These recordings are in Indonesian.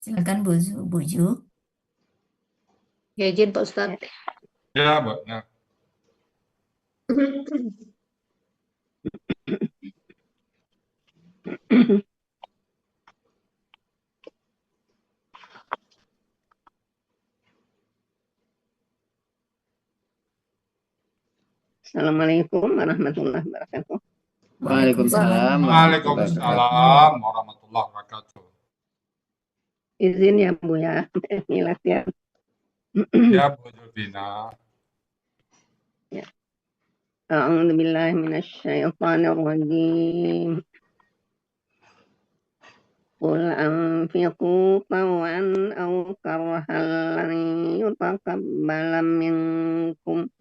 Silakan Bu Ju. Ya, izin Pak Ustadz. Ya, Mbak. Ya. Assalamualaikum warahmatullahi wabarakatuh. Waalaikumsalam. Waalaikumsalam warahmatullahi wabarakatuh. Izin ya Bu ya, ini latihan. Ya, Bu Julvina. Ya. A'udzubillahi minasyaitonirrajim. Qul anfiqu taw'an aw karhan lan yutaqabbala minkum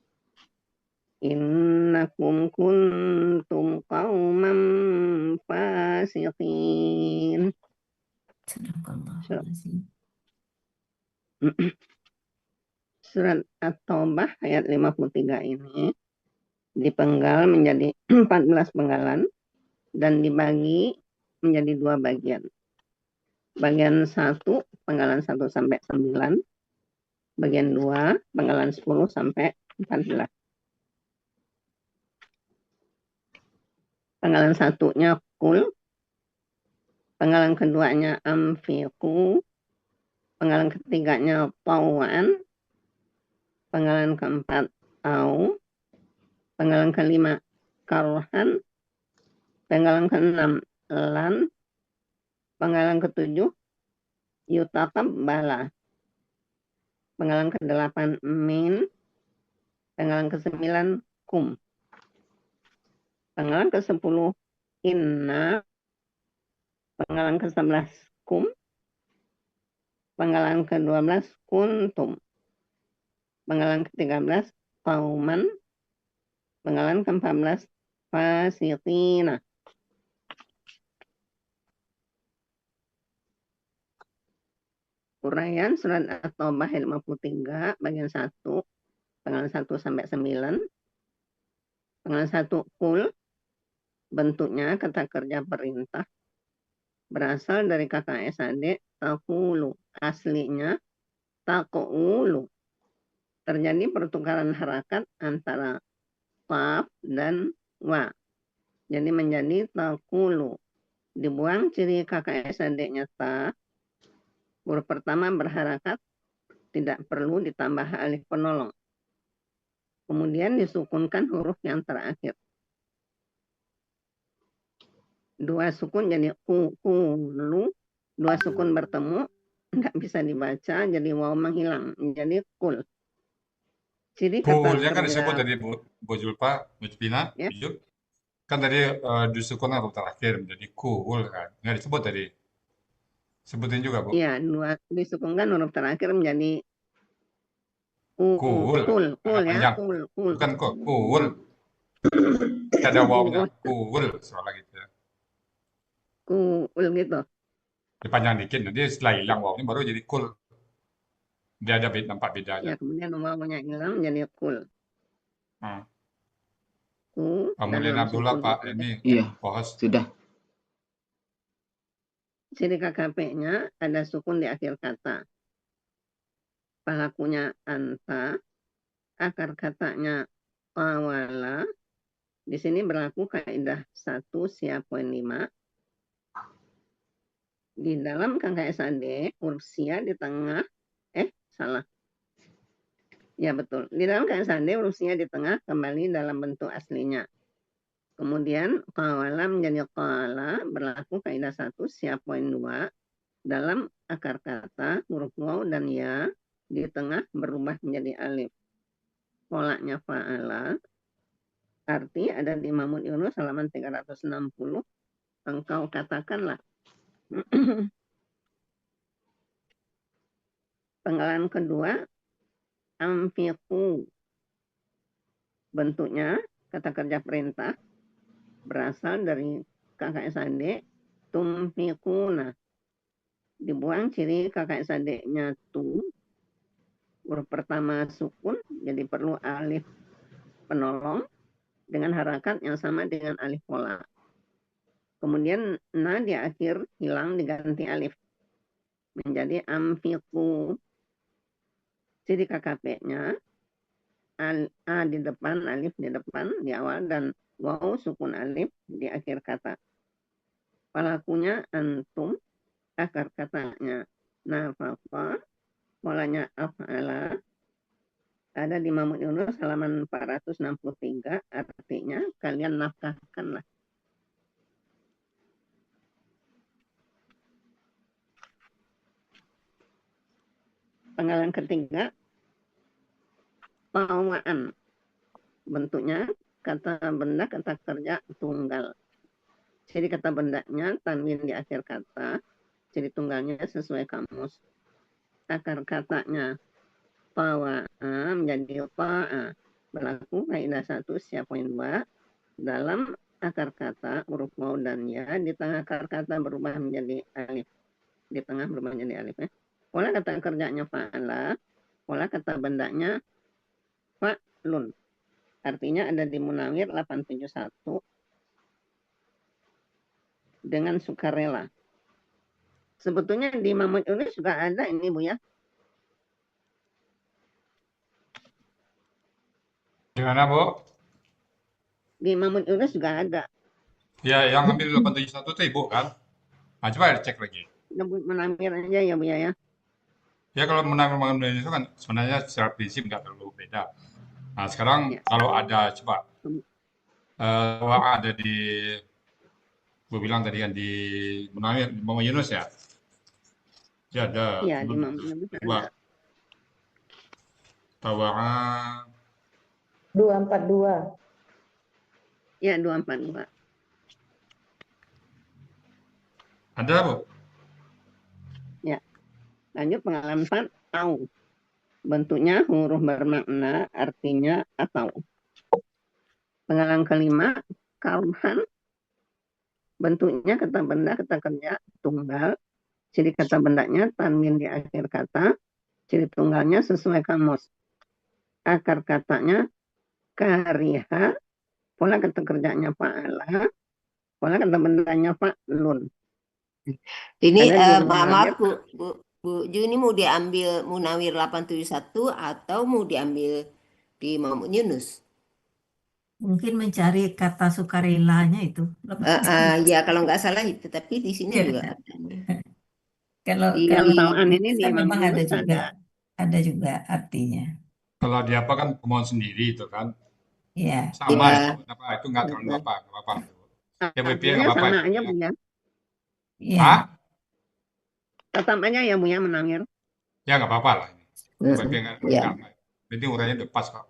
innakum kuntum qauman fasiqin. Sadaqallahul-azim. Surat At-Taubah ayat 53 ini dipenggal menjadi 14 penggalan dan dibagi menjadi 2 bagian. Bagian 1 penggalan 1 sampai 9, bagian 2 penggalan 10 sampai 14. Penggalan satunya kul, penggalan keduanya amfiku, penggalan ketiganya tawaan, penggalan keempat au, penggalan kelima karhan, penggalan keenam lan, penggalan ketujuh yutaqabbala, penggalan ke-8 min, penggalan ke-9 kum, penggalan ke-10 inna, penggalan ke-11 kum, penggalan ke-12 kuntum, penggalan ke-13 qauman, penggalan ke-14 fasiqina. Uraian surat At-Taubah ayat 53 bagian 1 penggalan 1 sampai 9. Penggalan 1 kul, bentuknya kata kerja perintah, berasal dari kata SAD takulu, aslinya takulu. Terjadi pertukaran harakat antara qaf dan wa. Jadi menjadi takulu. Dibuang ciri KKSAD-nya ta. Huruf pertama berharakat, tidak perlu ditambah alif penolong. Kemudian disukunkan huruf yang terakhir. 2 sukun jadi kulu. 2 sukun bertemu, nggak bisa dibaca, jadi waw menghilang. Jadi kul. Ciri kata Kulnya kan disebut kerja tadi Bu Julpa, Bu Julvina, ya. Bu Jul. Kan tadi disukun huruf terakhir menjadi kul kan. Nggak disebut tadi. Sebutin juga, Bu. Iya, 2 disukunkan huruf terakhir menjadi Kul. kul Agak ya, panjang. kul. Bukan kok, kul. Tidak ada wawnya. Kul. Soalnya gitu ya. Kul gitu. Dipanjang dikit, nanti setelah hilang wawnya baru jadi kul. Dia ada nampak bedanya. Ya, kemudian wawnya hilang menjadi kul. Hmm. Dan Kemudian 6 Abdullah, sukun Pak, itu. ini Iya, host. sudah. Ciri KKP-nya ada sukun di akhir kata. Pelakunya anta, akar katanya awala. Di sini berlaku kaidah 1 siap poin 5. Di dalam KKSAD, huruf sia di tengah, salah. Ya betul. Di dalam KKSAD, huruf sia di tengah kembali dalam bentuk aslinya. Kemudian qawala menjadi qala, berlaku kaidah 1 siap poin 2. Dalam akar kata, huruf waw dan ya di tengah berubah menjadi alif. Polanya fa'ala. Arti ada di Mahmud Yunus halaman 360. Engkau katakanlah. Penggalan kedua, amfiqu. Bentuknya kata kerja perintah berasal dari KKSAD tumfiquna. Dibuang ciri KKSAD-nya tu. Huruf pertama sukun, jadi perlu alif penolong dengan harakat yang sama dengan alif pola. Kemudian na di akhir hilang diganti alif menjadi amfiku. Jadi KKP-nya A di depan, alif di depan, di awal, dan waw sukun alif di akhir kata. Pelakunya antum, akar katanya nafaqa, polanya af'ala, ada di Mahmud Yunus halaman 463, artinya kalian nafkahkanlah. Penggalan ketiga, tawaan. Bentuknya kata benda, kata kerja tunggal. Jadi kata bendanya tanwin di akhir kata, jadi tunggalnya sesuai kamus. Akar katanya tawa'a menjadi ta'a. Berlaku kaidah 1 siap poin 2. Dalam akar kata huruf waw dan ya, di tengah akar kata berubah menjadi alif. Di tengah berubah menjadi alif ya. Pola kata kerjanya fa'ala, pola kata bendanya fa'lun. Artinya ada di Munawir 871 dengan sukarela. Sebetulnya di Mahmud Yunus juga ada ini Bu ya. Di mana, Bu? Di Mahmud Yunus juga ada. Ya, yang ambil 871 itu Ibu kan? Nah, coba cek lagi. Munawir aja ya Bu ya. Ya, kalau menang itu kan sebenarnya secara prinsip nggak terlalu beda. Nah, sekarang Ya. kalau ada, coba, ada di, gue bilang tadi kan di Munawir, di Muhammad Yunus ya? Ya, ada. Iya, di Mahmud Yunus Coba. ada. Tawa'a. 242. Ya, 242. Ada, Bu? Ya. Lanjut pengalaman 4, au. Bentuknya huruf bermakna, artinya atau. Pengalaman kelima, karhan. Bentuknya kata benda, kata kerja, tunggal. Ciri kata bendanya tanwin di akhir kata. Ciri tunggalnya sesuai kamus. Akar katanya kariha. Pola kata kerjanya fa'ala. Pola kata bendanya fa'lun. Ini Ada di maaf Munawir. Bu Ju, ini mau diambil Munawir 871 atau mau diambil di Mahmud Yunus? Mungkin mencari kata sukarelanya itu. Ya kalau nggak salah itu, tapi di sini Iya. juga ada. Kalau Di- kalau Tawaan ini di kan memang Mahmud Yunus ada juga artinya. Kalau di apa kan pemohon sendiri itu kan? Iya. Sama Ya. itu. Apa, itu nggak terlalu apa, nggak apa-apa. Ya, BP Artinya nggak apa-apa sama itu. aja Ya. Bu ya. Iya. Hah? Tetap aja ya Bu ya Munawir. Ya, nggak apa-apa lah. BP nggak Ya. nggak. Jadi urainya udah pas kok.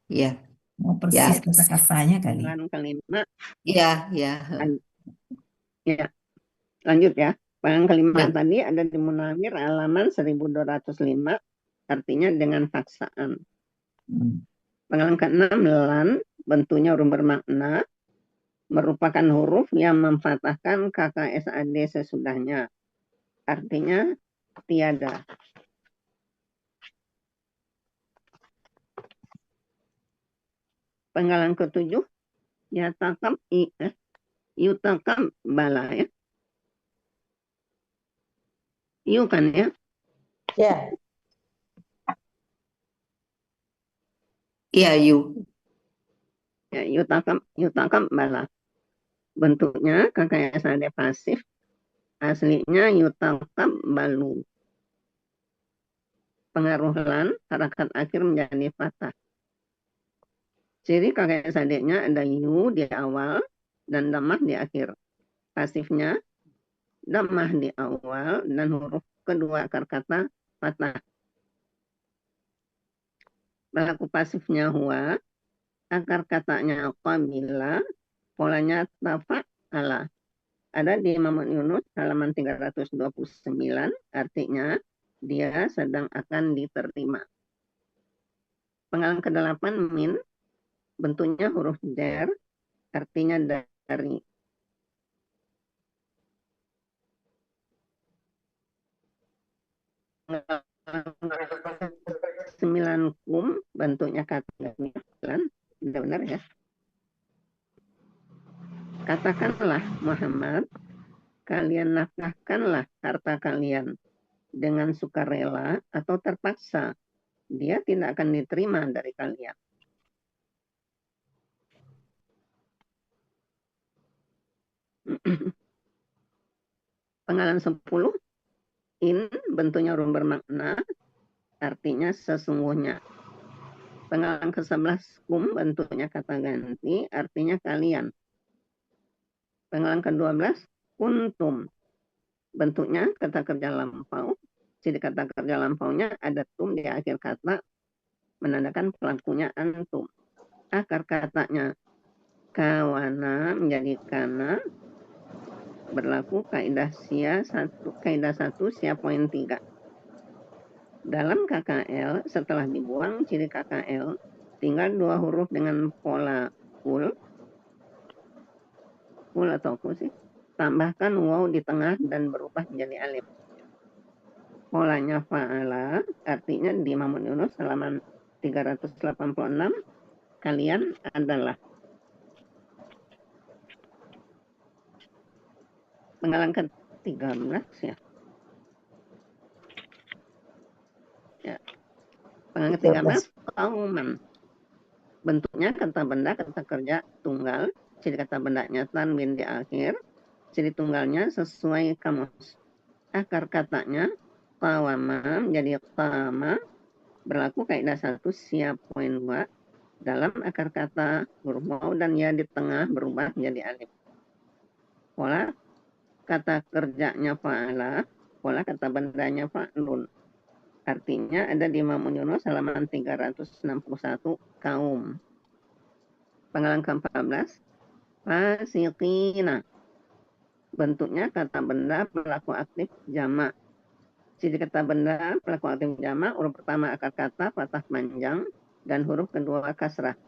Ya, Mau persis kata-katanya kali. Pengalaman kelima. ya. Ya, lanjut ya. Pengalaman kelima Ya. tadi ada di Munawir halaman 1205. Artinya dengan paksaan. Pengalaman keenam, lan. Bentuknya huruf bermakna. Merupakan huruf yang memfathahkan KKSAD sesudahnya. Artinya tiada. Penggalan ketujuh, yutakam bala ya. Yu kan ya. Ya. Iya, you. Ya, yutakam bala. Bentuknya KKSAD pasif. Aslinya yutakam balu. Pengaruh lan, harakat akhir menjadi fathah. Ciri KKSAD-nya ada yu di awal dan damah di akhir. Pasifnya damah di awal dan huruf kedua akar kata fathah. Pelaku pasifnya huwa, akar katanya qabila, polanya tafa'ala. Ada di Mahmud Yunus halaman 329, artinya dia sedang akan diterima. Penggalan ke-8 min, bentuknya huruf jar, artinya dari. Sembilan kum, bentuknya kata 9, benar ya. Katakanlah Muhammad, kalian nafkahkanlah harta kalian dengan sukarela atau terpaksa, dia tidak akan diterima dari kalian. Penggalan 10, in bentuknya huruf bermakna, artinya sesungguhnya. Penggalan ke-11, kum bentuknya kata ganti, artinya kalian. Penggalan ke-12, kuntum bentuknya kata kerja lampau. Jadi kata kerja lampaunya ada tum di akhir kata, menandakan pelakunya antum. Akar katanya kawana menjadi kana, berlaku kaidah satu sia poin 3. Dalam KKL setelah dibuang ciri KKL tinggal 2 huruf dengan pola kul atau kul sih, tambahkan waw di tengah dan berubah menjadi alif. Polanya fa'ala, artinya di Mamun Yunus halaman 386, kalian adalah. Penggalan ke-13 ya. Penggalan ke-13, kauman. Bentuknya kata benda, kata kerja tunggal. Ciri kata bendanya tanwin di akhir. Ciri tunggalnya sesuai kamus. Akar katanya qawama menjadi qama, berlaku kaidah 1 sia poin 2. Dalam akar kata huruf waw dan ya di tengah berubah menjadi alif. Pola kata kerjanya fa'ala, pola kata bendanya fa'lun. Artinya ada di Mamun Yunus halaman 361, kaum. Penggalan ke-14, fasiqina. Bentuknya kata benda pelaku aktif jamak. Ciri kata benda pelaku aktif jamak, huruf pertama akar kata fathah panjang dan huruf kedua kasrah.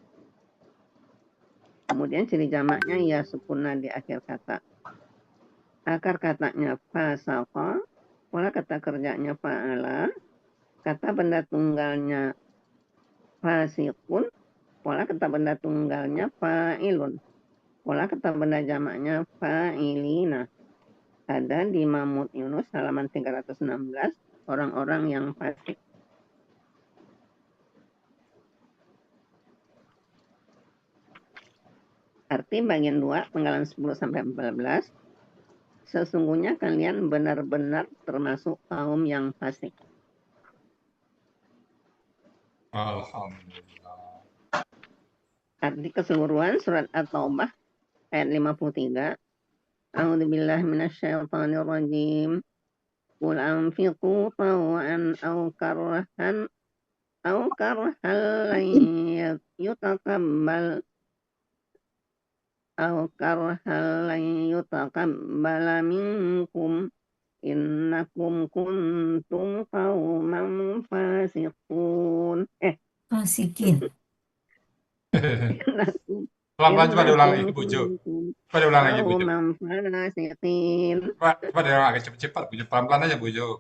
Kemudian ciri jamaknya ya sukuna di akhir kata. Akar katanya fasaqa, pola kata kerjanya fa'ala, kata benda tunggalnya fasiqun, pola kata benda tunggalnya fa'ilun, pola kata benda jamaknya fa'ilina. Ada di Mamun Yunus halaman 316, orang-orang yang fasik. Arti bagian 2, penggalan 10-14. Sesungguhnya kalian benar-benar termasuk kaum yang fasik. Alhamdulillah. Arti keseluruhan surat At-Taubah ayat 53. A'udzubillahi minasyaitonirrajim. Qul anfiqu taw'an aw karhan lan yutaqabbal minkum innakum kuntum qauman fasiqun. Fasikin. Pelan-pelan coba diulang lagi, Bu Jo. Coba diulang lagi, Bu Jo. Coba diulang agak cepat-cepat, Bu Jo. Pelan-pelan aja, Bu Jo.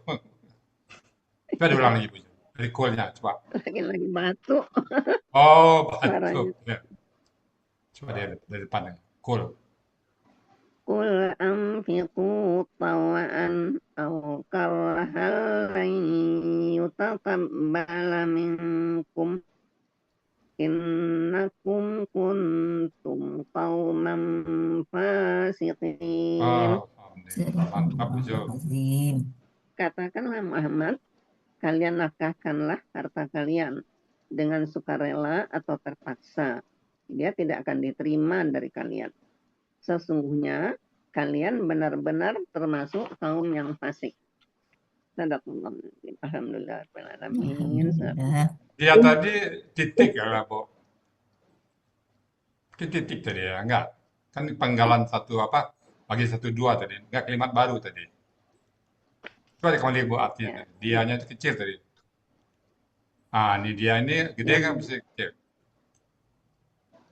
Coba diulang lagi, Bu Jo. Dari cool-nya, coba. Lagi batuk. Oh, Suaranya. batuk. Ya. Coba dari depan ya. Cool. Qul anfiqu tawa'an aw karhan lan yutaqabbala minkum innakum kuntum qauman fasiqin. Mantap, Bu Jo. Katakanlah Muhammad, kalian nafkahkanlah harta kalian dengan sukarela atau terpaksa. Dia tidak akan diterima dari kalian. Sesungguhnya kalian benar-benar termasuk kaum yang fasik. Alhamdulillah. Dia tadi titik ya, Bu. Titik tadi ya, enggak. Kan penggalan 1 apa? Bagi 1 2 tadi. Enggak kalimat baru tadi. Coba kembali Bu artinya. Dianya itu kecil tadi. Ah, ini dia ini gede kan bisa kecil.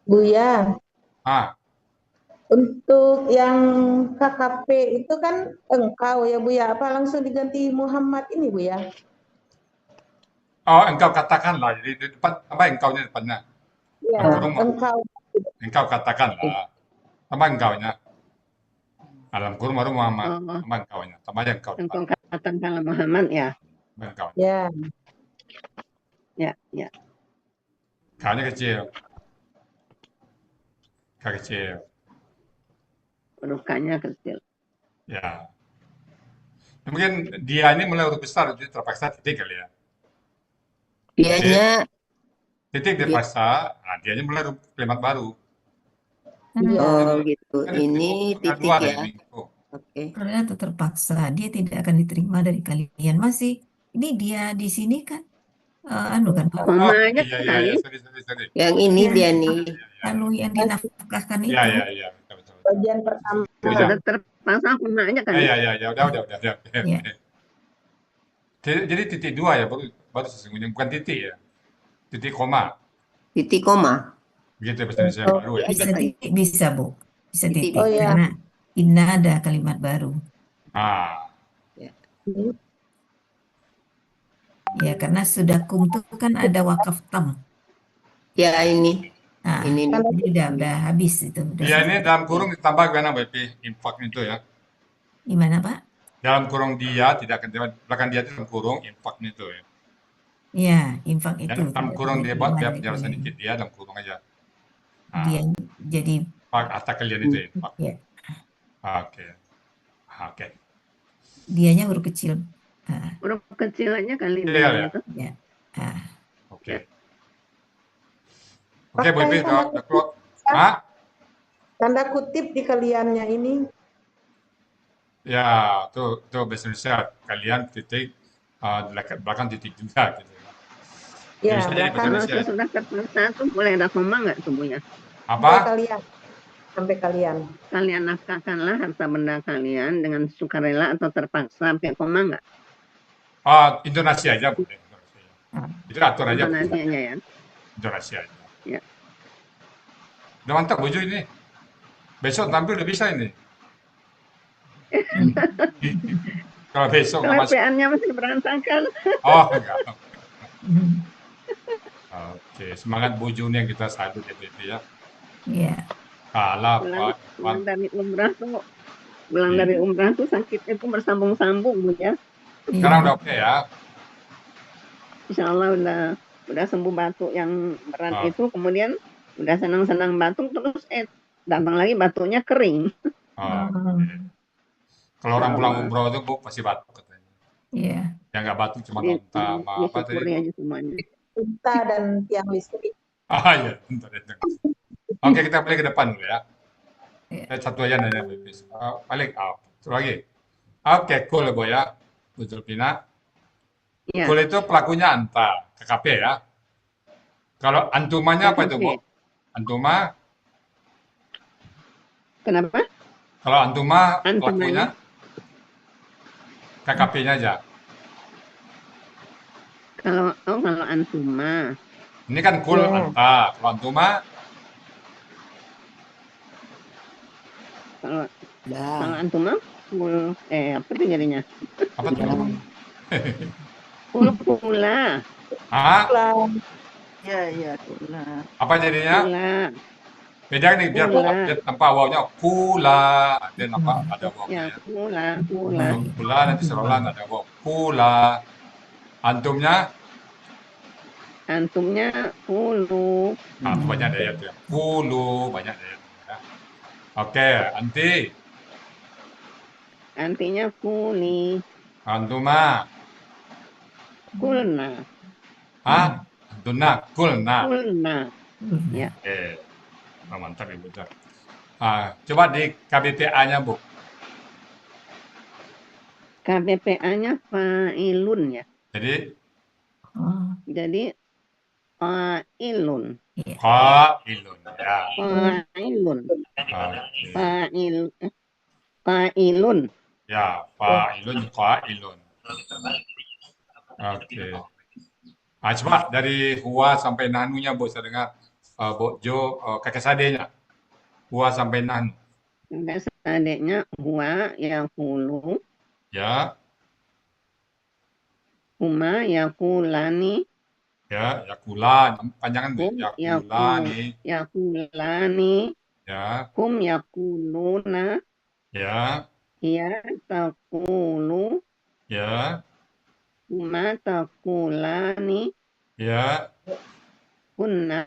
Buya, untuk yang KKP itu kan engkau ya Buya, apa langsung diganti Muhammad ini Buya? Oh, engkau katakanlah. Jadi di depan apa engkaunya depannya? Ya, engkau. Engkau katakanlah. Apa engkaunya? Dalam kurung baru Muhammad. Oh, Tambah engkaunya. Tambah aja engkau depan. engkau katakanlah Muhammad ya. Tambah engkau. Ya. Ya. K-nya kecil. K kecil. Huruf K-nya kecil. Ya. Mungkin dia ini mulai huruf besar, jadi terpaksa titik kali ya. Dianya Titik dia. terpaksa, nah dianya mulai huruf kalimat baru. Iya. Oh gitu. Kan Ini tinggal titik dua ya. dari minggu. Oke. Ternyata terpaksa dia tidak akan diterima dari kalian. Masih ini dia di sini kan kan Pak. Oh, Komanya iya, kali. sorry. Yang ini Iya. dia nih. Lalu yang dinafkahkan Iya, itu. iya, betul. Bagian pertama. Iya. Sudah terpaksa komanya kali. Iya, udah. Iya. Jadi titik dua ya, baru sesungguhnya, bukan titik ya. Titik koma, Titik koma. begitu bahasa Indonesia yang baru ya. Bisa titik, bisa Bu. Bisa Titik. titik. Oh, ya. Karena inna ada kalimat baru. Ah, Ya, karena sudah kum itu kan ada wakaf tam. Ya ini. Nah, Ini nih. jadi udah habis itu. Udah dia ini selesai. dalam kurung ditambah gimana BP, infak itu ya. Gimana Pak? Dalam kurung dia, tidak akan belakang dia itu dalam kurung, infak itu ya. Ya, infak itu. Dan dalam tidak kurung dia buat diterima biar dari penjelasan kalian. dikit, dia dalam kurung aja. Dia jadi Infak, harta kalian itu ya, infak. ya, Oke. dianya huruf kecil. Huruf kecilannya kali Iya, dia ya. itu. Ya. Oke. Oke, Bu Ipi, Pakai tanda udah keluar. Hah? Tanda kutip di kaliannya ini. Ya, tuh bahasa Indonesia. Kalian titik, belakang titik juga gitu. Ya, Bisa jadi bahasa belakang Kalau Indonesia. sesudah terpaksa tuh boleh ada koma nggak tubuhnya? Apa? sampai kalian. Kalian nafkahkanlah harta benda kalian dengan sukarela atau terpaksa, pakai koma nggak? Intonasi aja boleh. Itu atur aja. Intonasinya ya. Intonasi aja. Ya. Udah mantap Bojo ini. Besok tampil udah bisa ini. Kalau besok nggak masuk. Kelepeannya masih berantakan. Oh, enggak. Oke, semangat Bojo yang kita salut ya, BP ya. Iya. Kalah, Pulang Pak. dari umrah tuh, pulang dari umrah tuh sakitnya tuh bersambung-sambung Bu ya. Sekarang udah oke ya. Insya Allah udah sembuh batuk yang berat itu, kemudian udah senang-senang batuk terus datang lagi batuknya kering. Kalau orang pulang umroh itu Bu pasti batuk katanya. Iya. Yang nggak batuk cuma lonta sama apa tadi? Disyukuri aja semuanya. Unta dan tiang listrik. Iya, bentar. Oke, kita balik ke depan dulu ya. Iya. Satu aja nanya BP. Balik, satu lagi. Oke, cool Bu ya. Bu Zulfina. Iya. Cool itu pelakunya Anta, KKP ya. Kalau antumanya apa itu Bu? Antuma? Kenapa? Kalau antuma Antumanya? pelakunya KKP-nya aja. Kalau antuma. Ini kan cool Anta. Kalau antuma? Kalau Dah. antuma apa tuh jadinya? Apa tuh? Pula. Hah? Iya. Apa jadinya? Pula. Beda nih, biar tanpa wawnya. Kula. Dia nampak ada wawnya Ya, ya. pula. Kula nanti seolah nggak ada waw. Kula. Antumnya? Antumnya pulu. Itu banyak daya tuh ya. Kulu. Banyak daya. Ya. Oke, anti. Antinya kuli. Antuma. Kulna. Hah? Antuna. Kulna. Kulna. Ya. Mantap Ibu. Coba di KBPA-nya Bu. KBPA-nya fa'ilun ya. Jadi fa'ilun. Qailun. Ya. Fa'ilun. Oke. Fa'ilun. Ya, fa'ilun, qailun. Oke. Coba dari huwa sampai nanunya Bu, saya dengar Bu Jo, kakek sadenya. Huwa sampai nanu. Kakek sadenya huwa yaqulu. Ya. Huma yaqulani. Ya, yakula, panjangan Bu. Yakulani. Yaqulani. Ya. Hum yaquluna. Ya, Ya takulu, ya, huma takulani, ya. kunna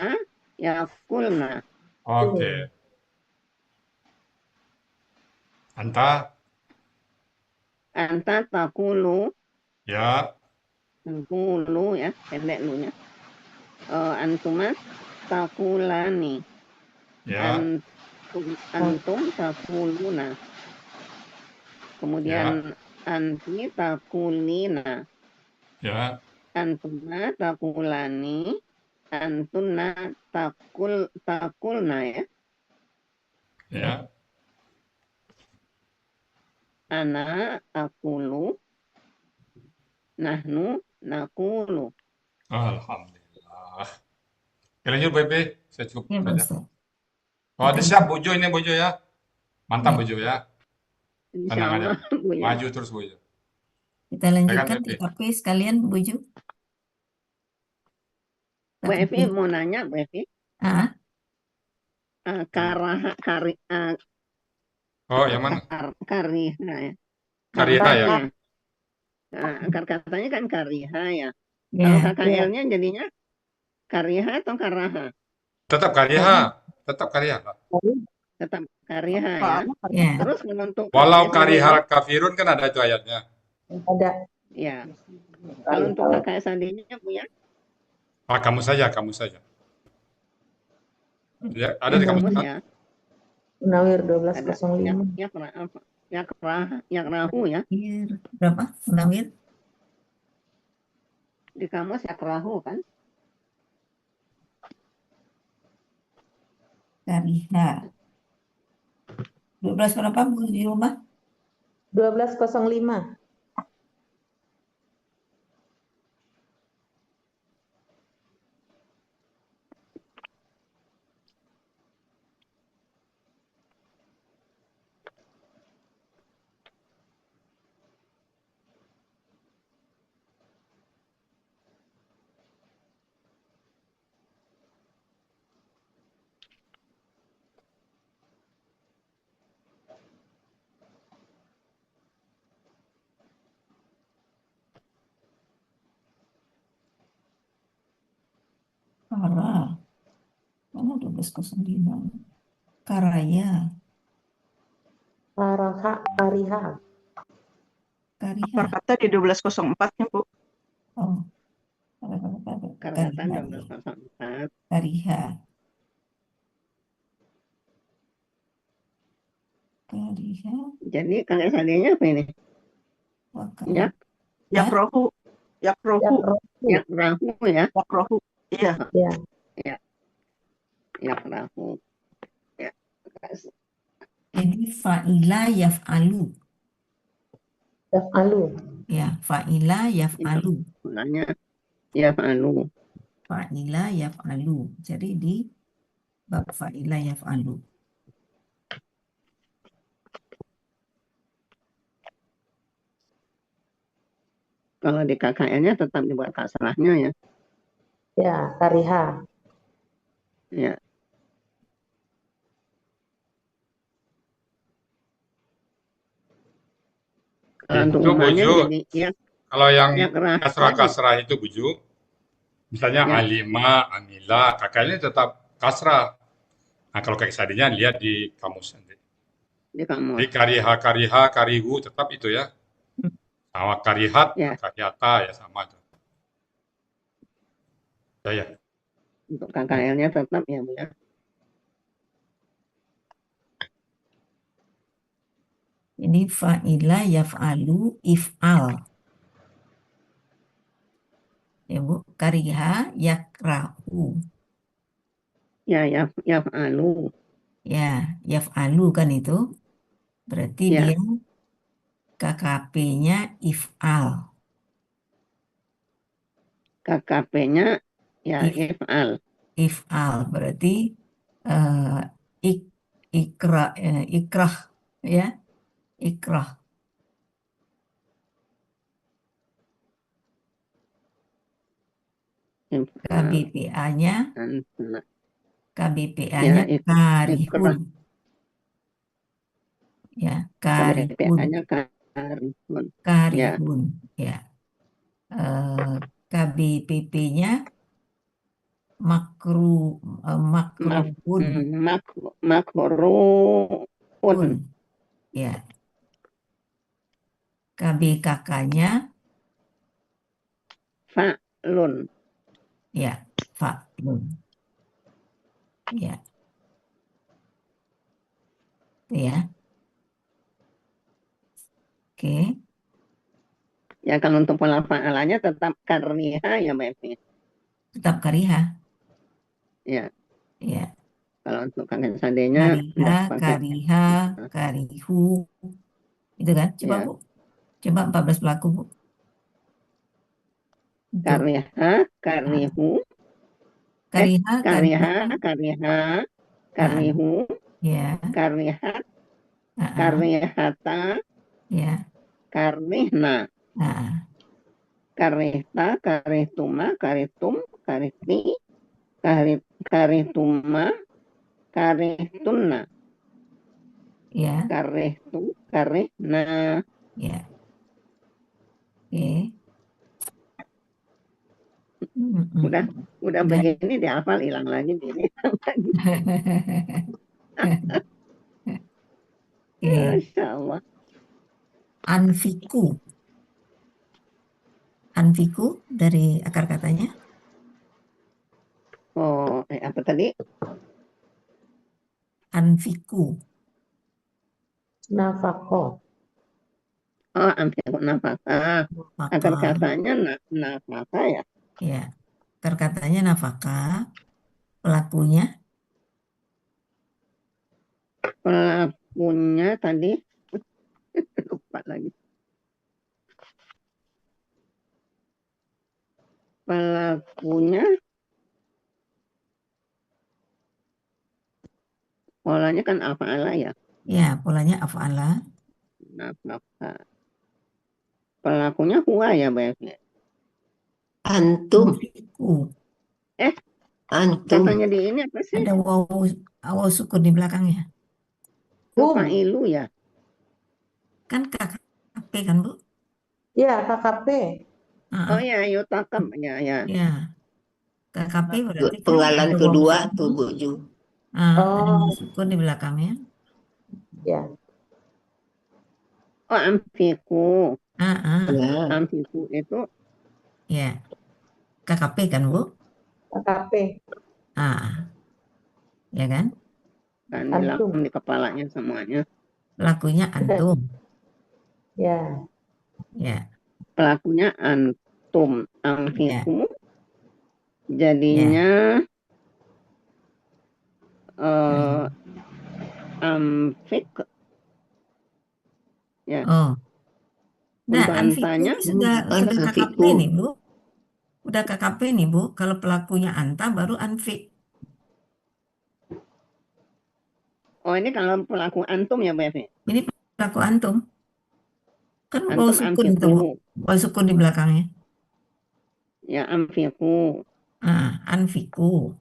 yakulna. Oke. Anta, Anta takulu, ya, takulu ya, pendek lunya. Antuma takulani. ya, Antum takuluna. ya, Kemudian anti takulina. ya, Antuma takulani. Antuna takulna ya. ya. Ana akulu. Nahnu nakulu. Alhamdulillah. Oke, lanjut, Bebe. Saya cukup Ya, Pak saja. Ustaz. Oh, Kita udah siap, Bojo ini, Bojo ya. Mantap, ya, Bojo ya. Insya Tenang aja. Allah, Bu ya. Maju terus, Bojo. kita Ya kan, lanjutkan Bebe? TKP sekalian, Bu Ju. Bu Evi TKP. mau nanya, Bu Evi. Ah, Oh, yang mana? Kariha ya. Kariha ya? Katanya. Akar katanya kan kariha ya. Kalau ya, KKL-nya jadinya kariha atau karaha? Tetap Kariha. Tetap Kariha, Pak. Tetap kariha ya. ya. Terus untuk Walau KKS Karihal kafirun kan ada itu ayatnya. Ada. ya. Kalau untuk KKS adanya Bu ya, Ah, kamu saja, kamu saja. Ya, ada di di kamu. kamus ya. Munawir Ada 1205. yakrahu ya. Berapa? Munawir? Di kamus yakrahu kan. Kariha. 12 berapa, Bu, di rumah? 1205. Kara. Mana 1205? Karaya. Karaha, kariha. Kariha. Akar kata di 1204-nya, Bu. Oh. Karkata Kariha. 1204. Kariha. Kariha. Jadi KKS adanya apa ini? Ya, Yakrohu. Yakrohu. yakrahu ya. Yakrohu. Iya. Yakrahu. Ya. Jadi fa'ila yaf'alu. Yaf'alu. Ya, fa'ila yaf'alu. Maknanya yaf'alu. Fa'ila yaf'alu. Jadi di bab fa'ila yaf'alu. Kalau di KKN-nya tetap dibuat kasrahnya ya. Ya, kariha. Ya. Kalau untuk Itu, umumnya Bojo. jadi ya. Kalau yang Yakrah. kasrah-kasrah itu, Bojo. Misalnya Ya. alima, amila, kakaknya tetap kasrah. Nah, kalau kayak tadinya lihat di kamus nanti. Di kamus. Di kariha, kariha, karihu, tetap itu ya. Sama karihat, Ya. karihata, ya sama tuh. Ya. Untuk KKL-nya tetap ya Bu ya. Ini fa'ila yaf'alu if'al. Ya, Bu. Kariha yakrahu. Ya, yaf'alu. Ya, yaf'alu kan itu. Berarti Ya. dia KKP-nya if'al. KKP-nya ya if'al. If'al berarti ikrah ya. Ikrah. KBPA-nya Ya, ikrah. karihun. ya, karihun, KBPA-nya karihun. Ya, karihun, ya. KBPP-nya makruhun, makruhun. ya. KBKK-nya Fa'lun. ya, fa'lun, ya, itu ya. Oke, Ya, kalau untuk pola fa'alanya tetap kariha ya, Mbak Evi. tetap kariha, Ya, ya. kalau untuk kakek sandenya Kariha, pakai kariha, karihu, itu kan? Coba ya, Bu, coba 14 pelaku Bu. Untuk kariha, karihu, kariha, kariha, kariha, kariha, karihu, ya, karihat, ah, karihata, ya, karihna, karihta, karihtuma, karitum, karihti, karihtuma, karihtunna, ya, karihtu, karihna. ya. Oke. Udah Udah. begini dihafal, hilang lagi gini. Oke. Masya Allah. Anfiku. Anfiku dari akar katanya? Oh, apa tadi? Anfiku. Nafako. Oh, anfiku nafkah. Akar Nafkah. katanya nafkah ya. Ya. Akar katanya nafkah. Pelakunya? Pelakunya tadi lupa lagi. Pelakunya polanya kan af'ala ya. Ya, polanya af'ala. Nafkah. Pelakunya huwa ya, Mbak Evi. Antum. Anfiku. Antum. Katanya di ini apa sih? Ada waw sukun di belakangnya. Fa'ilu ya. Kan KKP kan Bu? Ya, KKP. Oh ya, yutakam ya. Ya. KKP berarti kan Penggalan ada kedua waw tuh sukun. Bu Ju. Ada waw sukun di belakangnya. Ya. Oh, amfiku. Ya. Amfiku itu Ya. KKP kan Bu? KKP. Ya kan? kan Antum. di kepalanya semuanya. Pelakunya antum. Ya. Ya. Pelakunya antum. Amfiku jadinya amfik ya. Oh. Nah, Untuk anfiku antanya ini sudah KKP nih Bu. Udah KKP nih Bu. Kalau pelakunya anta baru anfik. Oh, ini kalau pelaku antum ya, Bu Evi? Ini pelaku antum. Kan waw Antum sukun itu Bu. amfiku. Waw sukun di belakangnya. Ya, amfiku. Anfiku.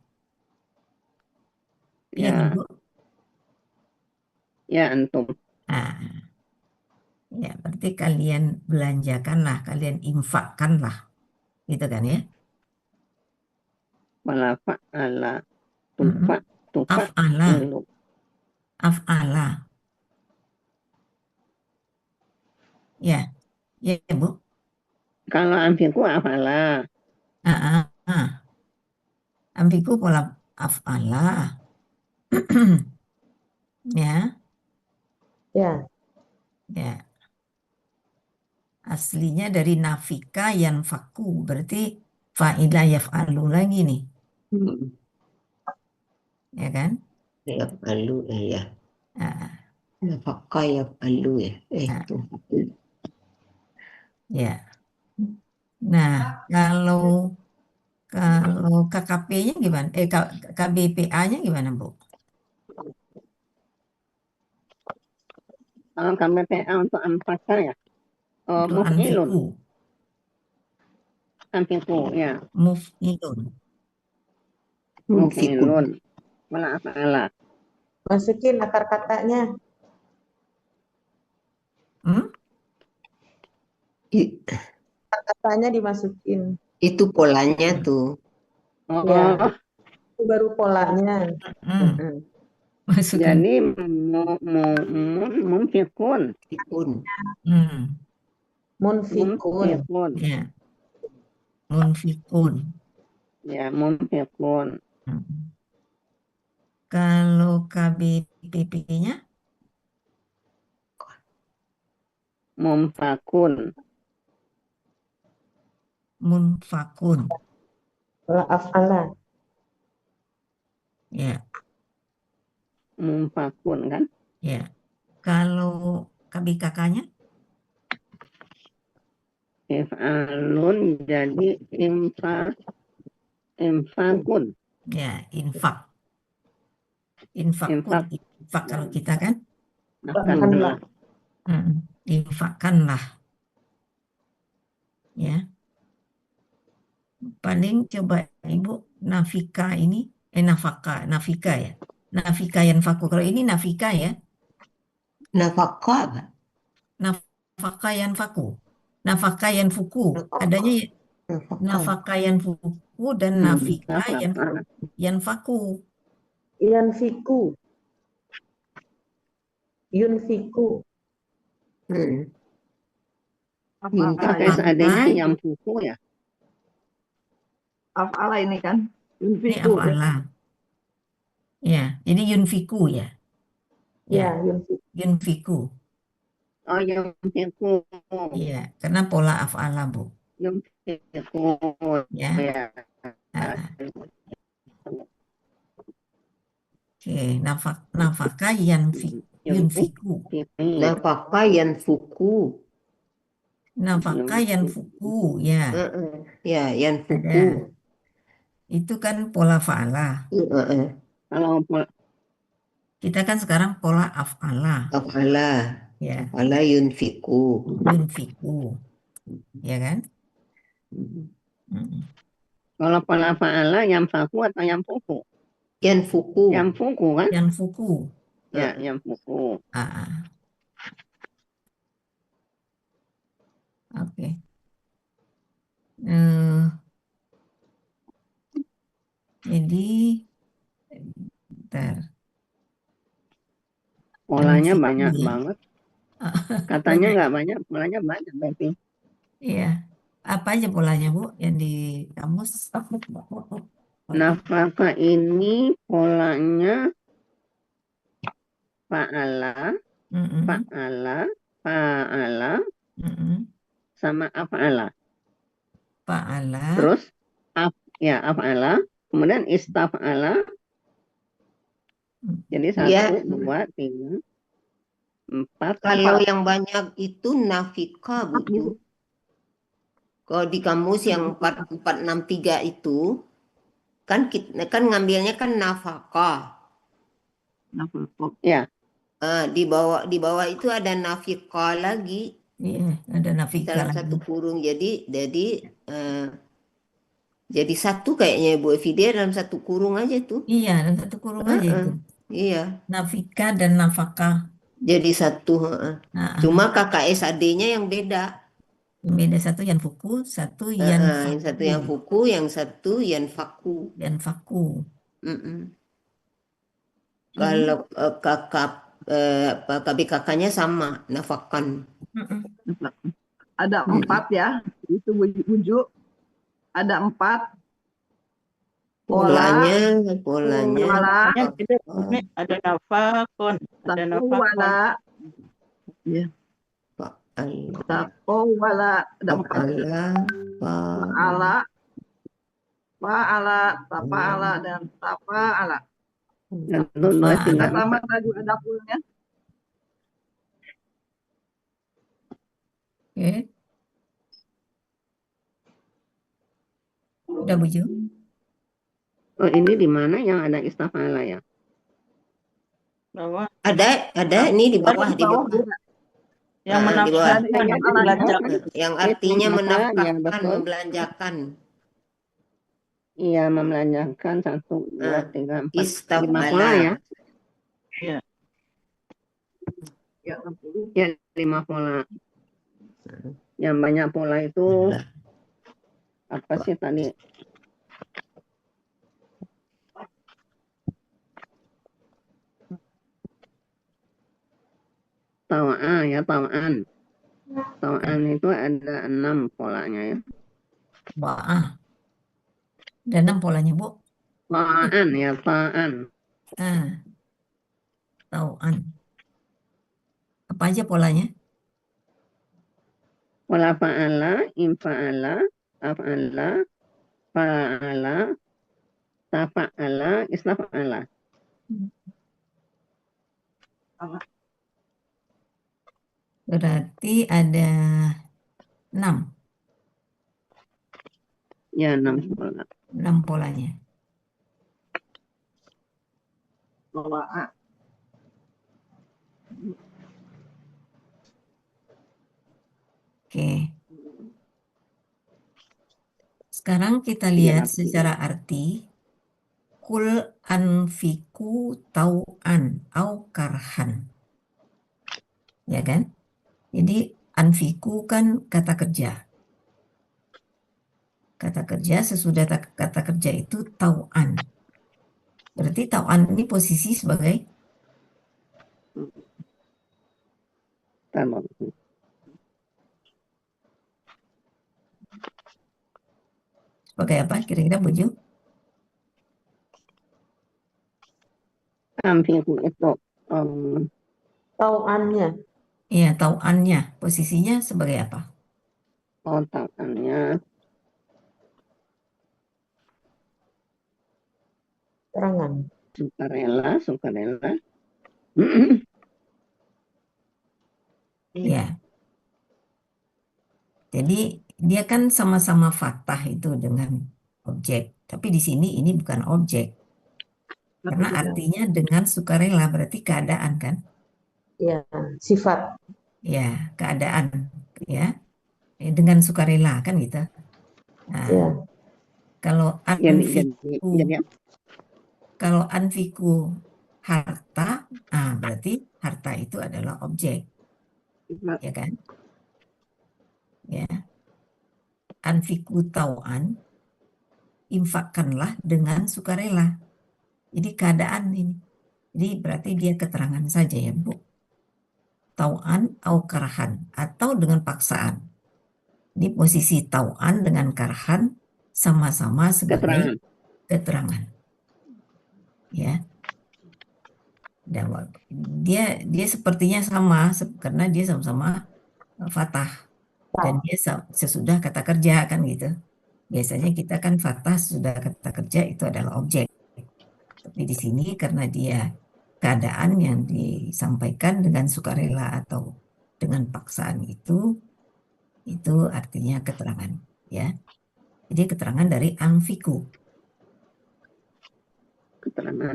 Iya kan Bu? Ya, antum. Ya, berarti kalian belanjakanlah, kalian infakkanlah. Gitu kan ya? Wala fa'ala. Tufa. Af'ala. Ilu. Af'ala. Ya. Ya Bu. Kalau amfiku afala. Amfiku pola af'ala. Ya. Ya. Ya. Aslinya dari nafika yanfaku. Berarti fa'ila yaf'alu lagi nih. Ya kan? Yaf'alu ya. Nafkah yaf'alu ya. Itu. Ya. Nah, kalau KKP-nya gimana? KBPA-nya gimana, Bu? Kalau KBPA untuk anfaka ya. Untuk Muf'ilun. anfiku. Amfiku ya. Muf'ilun. Muf'ilun. Wala afala. Masukin akar katanya. Hmm? I- Katanya dimasukin. Itu polanya tuh. Ya, Oh, itu baru polanya. Hmm. Heeh. Masukin. jadi mumfikun, Pikun. Hmm. Munfikun. mumfikun, Ya, munfikun. ya mumfikun, Hmm. Kalau KBPP-nya mumfakun, munfakun. Pola af'ala. Ya, mumfakun kan? ya. Kalau KBKK-nya If'alun jadi infakun, ya infak. Infakun. infak, Infak kalau kita kan. makanlah. Infakkanlah. Ya. Paling coba Ibu nafika ini nafika ya. Nafika yanfaku. Kalau ini nafika ya, Nafkah apa? nafaka yanfaku. Nafaka yanfuku. Adanya ya, Nafkah. nafaka yanfuku dan nafika yanfaku. Yanfiku. Yunfiku. Hmm. Af'ala Pakai ya. seadanya yang fuku ya. Af'ala ini kan. Ini Yunfiku. af'ala. Ya, jadi yunfiku ya. Ya, Ya, yunfiku. yunfiku. Oh, yang fuku, Iya, karena pola af'ala, Bu. yang fuku, Ya. ya. Ah, Oke, nafaka yunfiku. Nafkah yanfuku. Nafaka yanfuku, ya. Heeh. Ya, Ada. yanfuku. Itu kan pola fa'ala. Heeh. Kalau Kita kan sekarang pola af'ala. Af'ala. Ya, Af'ala yunfiku. yunfiku. Ya kan? Mm. kalau pola fa'ala yang faku atau yang fuku? Yanfuku. Yang fuku kan? Yanfuku. Ya, yang fuku. Ah, Oke. Jadi, bentar. Polanya Yunfiku banyak ya. banget. Katanya Banyak. nggak banyak, polanya banyak berarti. Iya. Apa aja polanya, Bu, yang di kamus? Nafkah ini polanya fa'ala, Mm-mm. fa'ala, fa'ala, Mm-mm. sama af'ala. Fa'ala. Terus af'ala, kemudian istaf'ala. Jadi 1, Ya. 2, 3, 4. Kalau yang banyak itu nafika, Bu. Kalau di kamus yang 4463 itu kan ngambilnya kan nafkah. Nafkah. Ya, Di bawah itu ada nafika lagi Iya, ada nafika dalam lagi. satu kurung. Jadi satu kayaknya Bu Evidia dalam satu kurung aja tuh. Iya, dalam satu kurung aja itu. Iya. Nafika dan nafaka. Jadi satu. Nah, Cuma KKS AD-nya yang beda. beda, satu yanfuku, satu Yang satu yang yanfaku. fuku, yang satu yanfaku. Yanfaku. Kalau KBKK-nya sama, nafakan. Ada 4 ya. Itu wujud. Ada 4. Polanya. Pola. Ada nafakon, ada nafakon. Ya. Fa'ala. Taqawwala. Ada 4. Fa'ala. Fa'ala. Tafa'ala. Dan tafa'ala. tinggal Sama tadi ada pulnya. Oke. Udah, Bu Jo? Oh, ini di mana yang ada istaf'ala ya? Bahwa Ada ini di bawah. yang di bawah. menafkahkan, Yang artinya Ya, menafkahkan, betul. membelanjakan. Iya, membelanjakan 1, 2, 3, 4, 5 pola Istaf'ala. ya. Iya. Ya, 60. Ya, 5 pola. Yang banyak pola itu apa sih tadi? Tawaan ya, tawaan. Tawaan itu ada 6 polanya ya. Wah, ada 6 polanya, Bu. Tawaan ya, tawaan. Tauan. Apa aja polanya? Pola fa'ala, infa'ala, af'ala, fa'ala, tafa'ala, istafa'ala. Berarti ada 6. Ya, 6 pola. 6 polanya. Bawa Oke. Sekarang kita Iya, lihat arti. secara arti. Kul anfiku tau'an au karhan. Ya kan? Jadi anfiku kan kata kerja. Kata kerja sesudah kata kerja itu tau'an. Berarti tau'an ini posisi sebagai Tamam. apa kira-kira Bu Ju? Amfiku itu Tauannya. Iya, tau'annya posisinya sebagai apa? otakannya Terangan. sukarela. Ya. Jadi dia kan sama-sama fathah itu dengan objek. Tapi di sini ini bukan objek. Karena artinya dengan sukarela berarti keadaan kan? Ya, sifat. Ya, keadaan ya. Dengan sukarela kan gitu. Nah, Ya. kalau anfiku harta, berarti harta itu adalah objek, ya kan? Ya. Anfiku tau'an, infakkanlah dengan sukarela. Jadi keadaan ini. Jadi berarti dia keterangan saja ya, Bu. Tau'an au karhan atau dengan paksaan. Ini posisi tau'an dengan karhan sama-sama sebagai keterangan. Ya. Dan dia sepertinya sama karena dia sama-sama fathah dan dia sesudah kata kerja kan gitu. Biasanya kita kan fathah sudah kata kerja itu adalah objek. Tapi di sini karena dia keadaan yang disampaikan dengan sukarela atau dengan paksaan itu artinya keterangan ya. Jadi keterangan dari anfiku. Keterangan.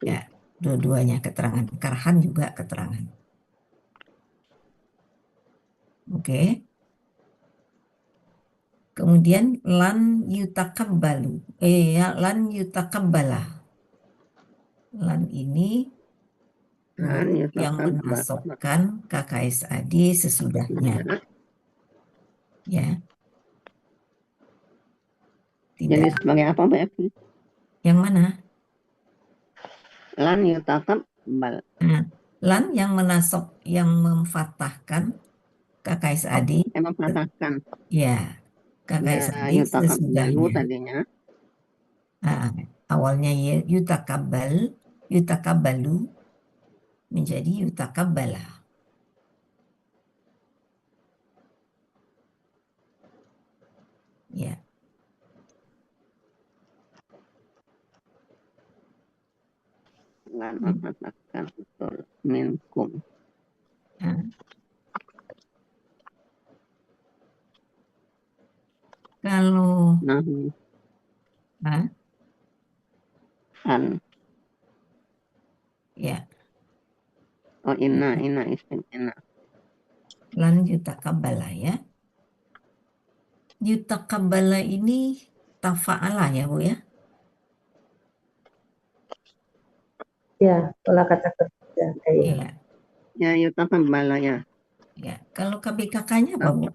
Ya, dua-duanya keterangan. Karhan juga keterangan. Oke. Kemudian lan yutakabbalu. Lan yutakabbala. Lan ini huruf yang menasabkan KKSAD sesudahnya. Ya. Tidak. Jadi sebagai apa, Mbak Evi? Yang mana? Lan yutakabbal. Lan yang menasab, yang memfathahkan KKSAD. Memfathahkan. Ya. KKSAD sesudahnya. Tadinya. Awalnya yutakabbalu menjadi yutakabbala. Ya. Lan memfathahkan betul minkum. Kalau an. Ya. Oh, inna isim inna. Lan yutakabbala ya. Yutakabbala ini tafa'ala ya, Bu ya? Ya, pola kata kerja. Iya. Ya, yutakabala ya. Ya, kalau KBKK-nya apa, Bu?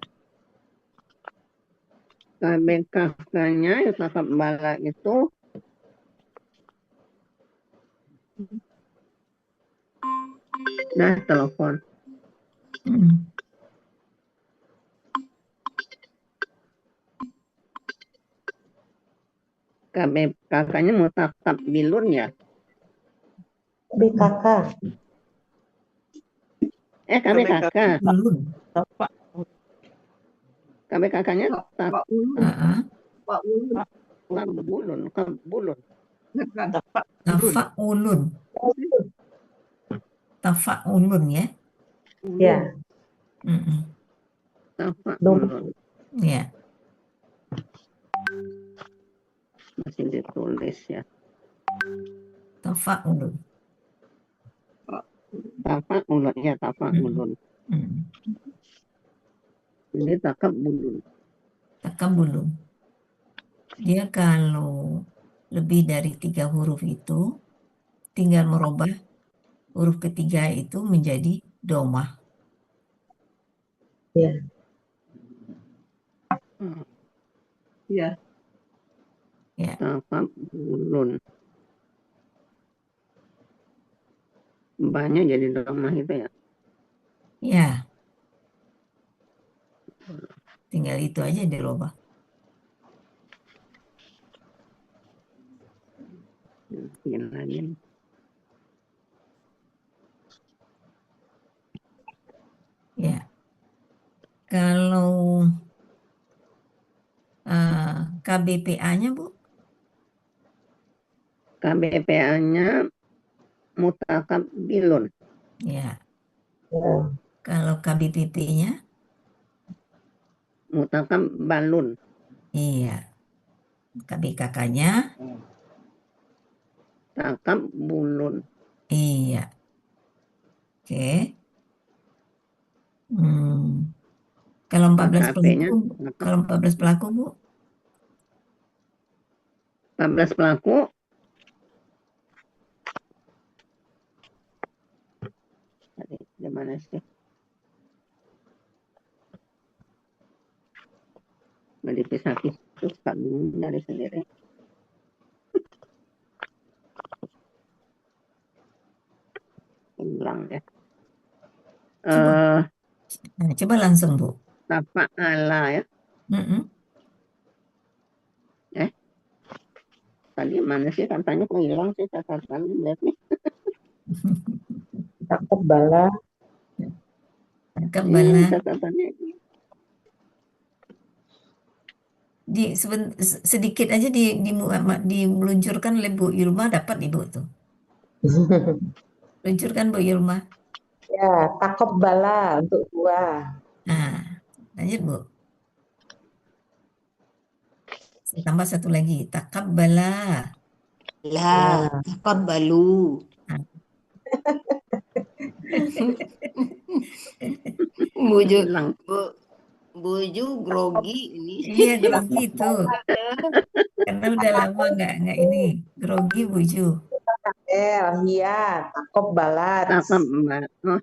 KBKK-nya yutakabala itu telepon. Hmm. KBKK-nya mutakabbilun ya. BKK. KBKK. Belum. Tapak. KBKK-nya Pak Ulun. Ah, Pak Ulun. kabulun. Bukan. Tapak. Tafaulun. Tafaulun ya. Ya. Mm-mm. Tafa'ulun. Ya. Masih ditulis ya. Tafaulun. Tafa'ulun ya, tafa'ulun. Mm. Ini takabulun. Takabulun. Dia kalau lebih dari 3 huruf itu tinggal merubah huruf ketiga itu menjadi domah. Ya. Iya. Ya. Takabulun. Banyak jadi domah itu ya. Ya. Tinggal itu aja dirubah. Bikin lagi. Ya. Kalau KBPA-nya, Bu? KBPA-nya mutakabbilun. Ya. Ya. Kalau KBPP-nya? Mutakabbalun. Iya. KBKK-nya? Takabulun. Iya. Oke. Kalau 14 KP-nya pelaku, kalau 14 pelaku, Bu? 14 pelaku. Di mana sih? Nggak dipisah-pisah, suka bingung dari sendiri. Hilang ya. Coba langsung, Bu. Tafa'ala ya. Mm-mm. Tadi mana sih katanya kok hilang sih catatan lihat nih. Takabala. Takabala. Catatannya Sedikit aja dimeluncurkan oleh Bu Yulma, dapat Ibu tuh. Luncurkan Bu Yulma. Ya, takabala untuk 2. Nah, lanjut Bu. Saya tambah satu lagi. Takabbala. Lah, takabbalu. Buju, hilang. buju grogi ini. Iya, grogi itu. Karena udah lama nggak ini. Grogi Buju. Iya, takabala. Takabala. Oh,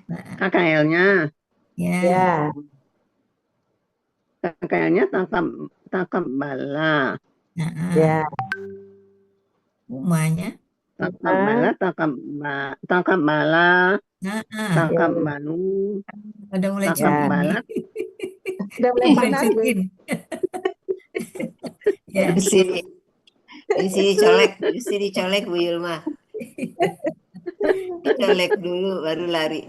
Nah, KKL-nya. ya. Ya. KKL-nya takabala. Nah, Ya. Umanya. Takabala, takabala, Nah, takabbalu, udah mulai takabala. Udah mulai panas. Lanjutin. Ya. Mesti dicolek Bu Yulma. Dicolek dulu baru lari.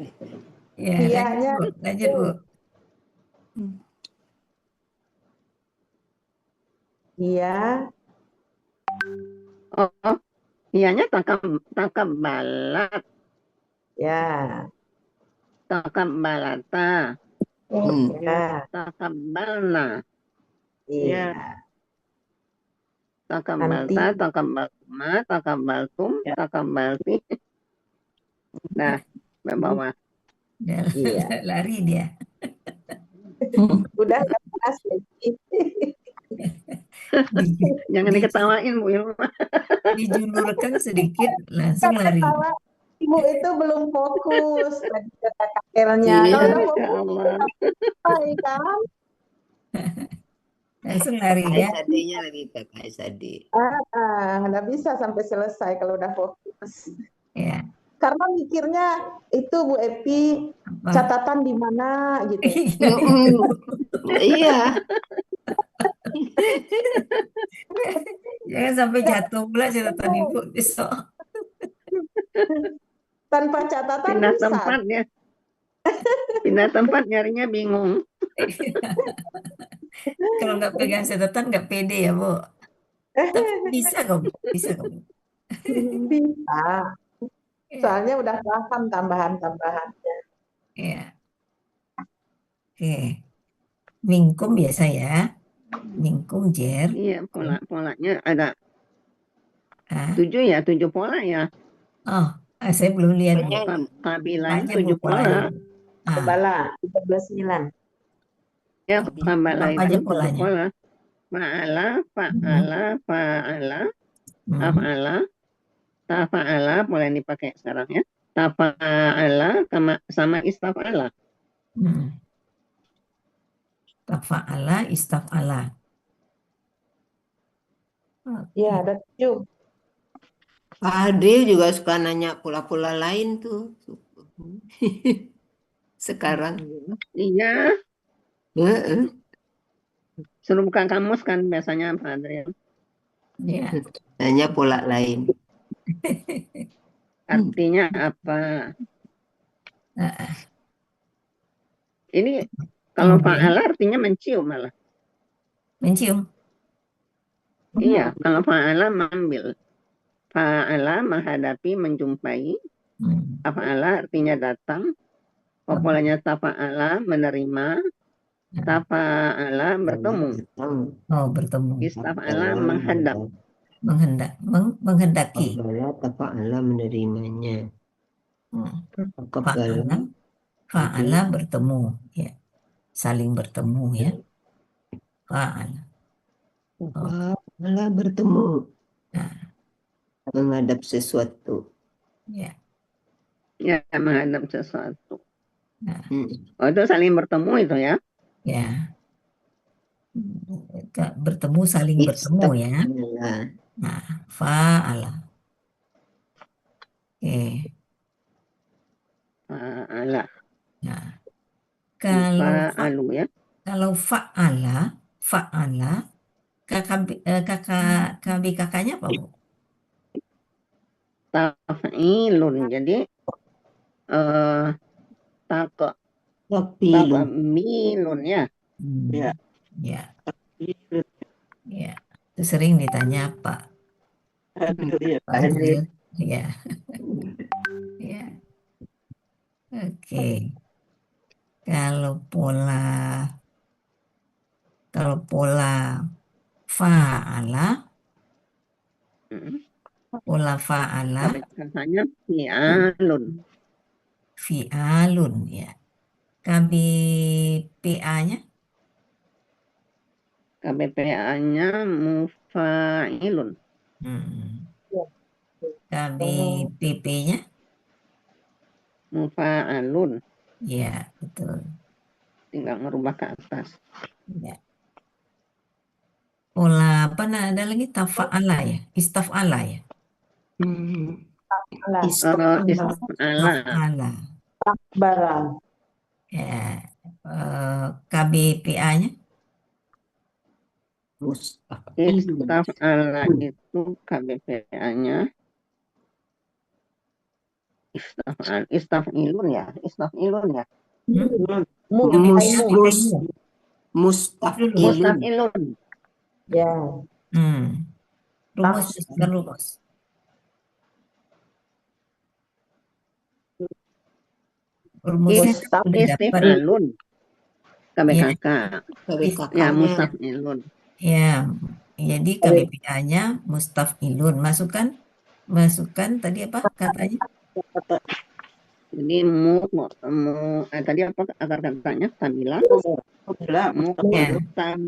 Ya, Iyanya. lanjut Bu. Iya. Oh, iyanya takabbalat, Ya. takabbalata, Ya. takabbalna, Iya. takabbalta, takabbaltuma, takabbaltum, takabbalti. Nah, ke bawah. Udah Iya. lari dia. Udah panas lagi. Jangan diketawain Bu Ilma. Dijulurkan sedikit langsung lari. Ibu itu belum fokus tadi kata kakeknya. Iya. Kalau udah Ya fokus, Allah. baik kan? Langsung larinya. KSAD-nya lagi ke KSAD. Nggak bisa sampai selesai kalau udah fokus. Ya, Karena mikirnya itu Bu Epi apa? catatan di mana gitu. Iya. Jangan sampai jatuh pula catatan ibu besok. Tanpa catatan Pindah bisa. tempat ya. Pindah tempat nyarinya bingung. Kalau nggak pegang catatan nggak pede ya Bu. Tapi bisa kok Bu, bisa kok Bu. Bisa. Ya, Soalnya udah paham tambahan-tambahannya. ya. Oke. Mingkum biasa ya. Mingkum jer. Iya, polanya ada Ah, 7 ya, 7 pola ya. Oh, saya belum lihat Bu. Banyak. Kabilah Aja Bu 7 polanya. pola. Bala 13-9. Ya, Apa kabilah aja itu 7 polanya? pola. Fa'ala, fa'ala, fa'ala, af'ala, tafa'ala, boleh dipakai sekarang ya. Tafa'ala sama istaf'ala. Tafa'ala, istaf'ala. Iya, ada 7. Pak Ade juga suka nanya pola-pola lain tuh. Sekarang. Iya, Heeh. suruh buka kamus kan biasanya Pak Adrian. Ya. Nanya pola lain. Artinya apa? Ini kalau Kemudian fa'ala artinya mencium malah. mencium. Iya, kalau fa'ala mengambil. Fa'ala menghadapi, menjumpai. Tafa'ala artinya datang. Polanya tafa'ala menerima. Tafa'ala bertemu. Oh, bertemu. Istafa'ala menghadap. Menghendaki. Tafa'ala menerimanya. Fa'ala bertemu, ya. Saling bertemu ya. Fa'ala. Fa'ala bertemu. Menghadap sesuatu. Ya. Ya, menghadap sesuatu. Hmm. Oh, itu saling bertemu itu ya. Ya. Bertemu, saling bertemu ya. Nah, fa'ala. Oke. Fa'ala. Nah, kalau Fa'alu ya. kalau fa'ala, kakaknya apa Bu? Taf'ilun. Jadi takmilun ya. Ya. Ya. Ya. Itu sering ditanya Pak. Pak Adril. Ya. Ya. Oke. Kalau pola fa'ala, Katanya fi'alun. fi'alun ya. KBPA-nya? KBPA-nya mufa'ilun. KBPP-nya? Mufa'alun. Ya, betul. Tinggal merubah ke atas. Ya. Pola apa ada lagi tafa'ala ya, istaf'ala ya. Istaf'ala. Barang. Ya. KBPA-nya? Istaf'ala itu KBPA-nya istaf'ilun ya. Mustaf'ilun. Ya. Rumus, bukan rumus. Rumusnya sudah dapat. Istif'alun. KBKK. Ya, mustaf'ilun. Ya, jadi KBPA-nya mustaf'ilun. Masukkan tadi apa katanya? Jadi tadi apa akar katanya? Kabilah. Muqtab.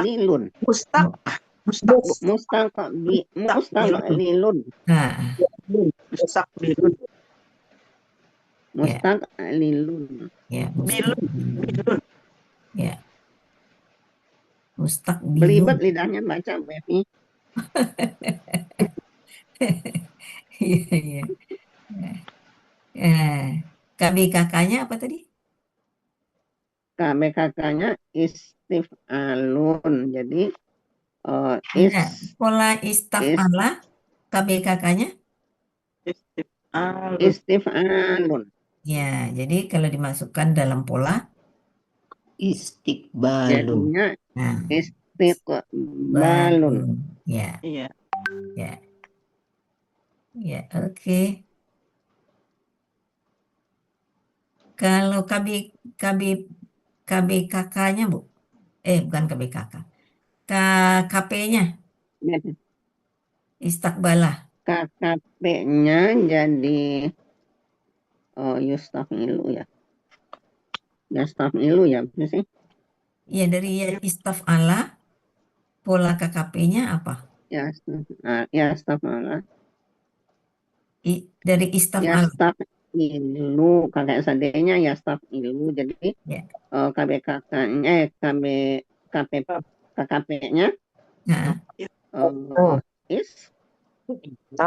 Ilun. Mustaq, Bu. Mustaqbilun. Nah, Mustaqbilun. ya, Mustaqbilun. ya, Bilun. mustaqbilun. Bilun. Ya, mustaqbilun. Belibet lidahnya baca Bu Evi. Iya, iya. Eh, KBKK-nya apa tadi? KBKK-nya istif'alun. Jadi Nah, is pola istaf'ala KBKK-nya? Istif'alun. istif'alun. Ya, jadi kalau dimasukkan dalam pola, Istiqbalun. Jadinya nah, istiqbalun. balun. Ya, Iya. ya, ya, oke. Kalau KBKK-nya, Bu? Bukan KBKK. KKP-nya, Jadi istakbalah. KKP-nya jadi yustafilu ya. Yastafilu ya, apa sih? Ya, dari istaf'ala, pola KKP-nya apa? Yastafala. Dari istaf'ala. Yastafilu, kakak sadenya yastafilu. Jadi Ya. KBKK-nya, KKP-nya Nah,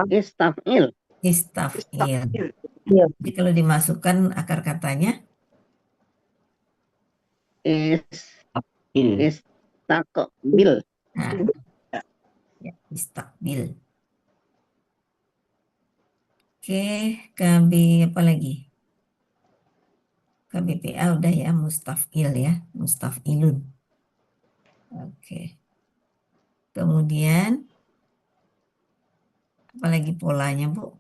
istafil. istaf'il. Jadi kalau dimasukkan akar katanya, Istakbil. nah, ya, istakbil. Oke, KB apa lagi? KBPA udah ya, mustaf'il ya, mustaf'ilun. Oke. Kemudian apalagi polanya, Bu?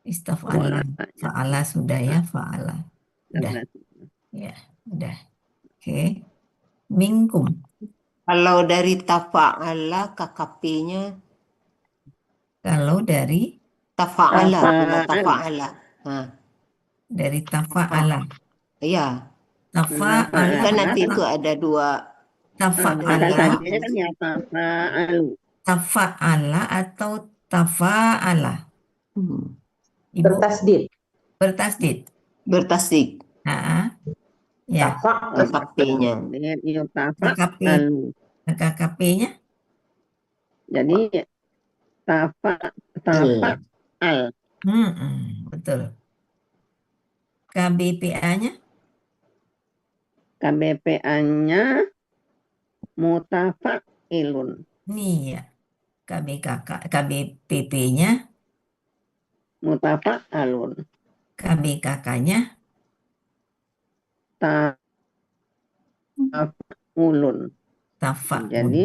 Istaf'ala, fa'ala sudah ya, fa'ala. Udah. Ya, udah. Oke. Minkum. Kalau dari tafa'ala KKP-nya Kalau dari tafa'ala, bukan tafa'ala. Nah, dari tafa'ala. iya. Tafa'ala. Kan nanti itu ada dua. Tafa'ala. Kan ya tafa'alu. Tafa'ala atau tafa'ala? Ibu Bertasdid. bertasdid. Bertasdik. Nah, ya. KKP-nya. KKP-nya? Jadi tafa'al. Betul. KBPA-nya? KBPA-nya mutafa'ilun. Nih ya. KBPP-nya? Mutafa'alun. KBKK-nya? Tafa'ulun. Tafa'un. Jadi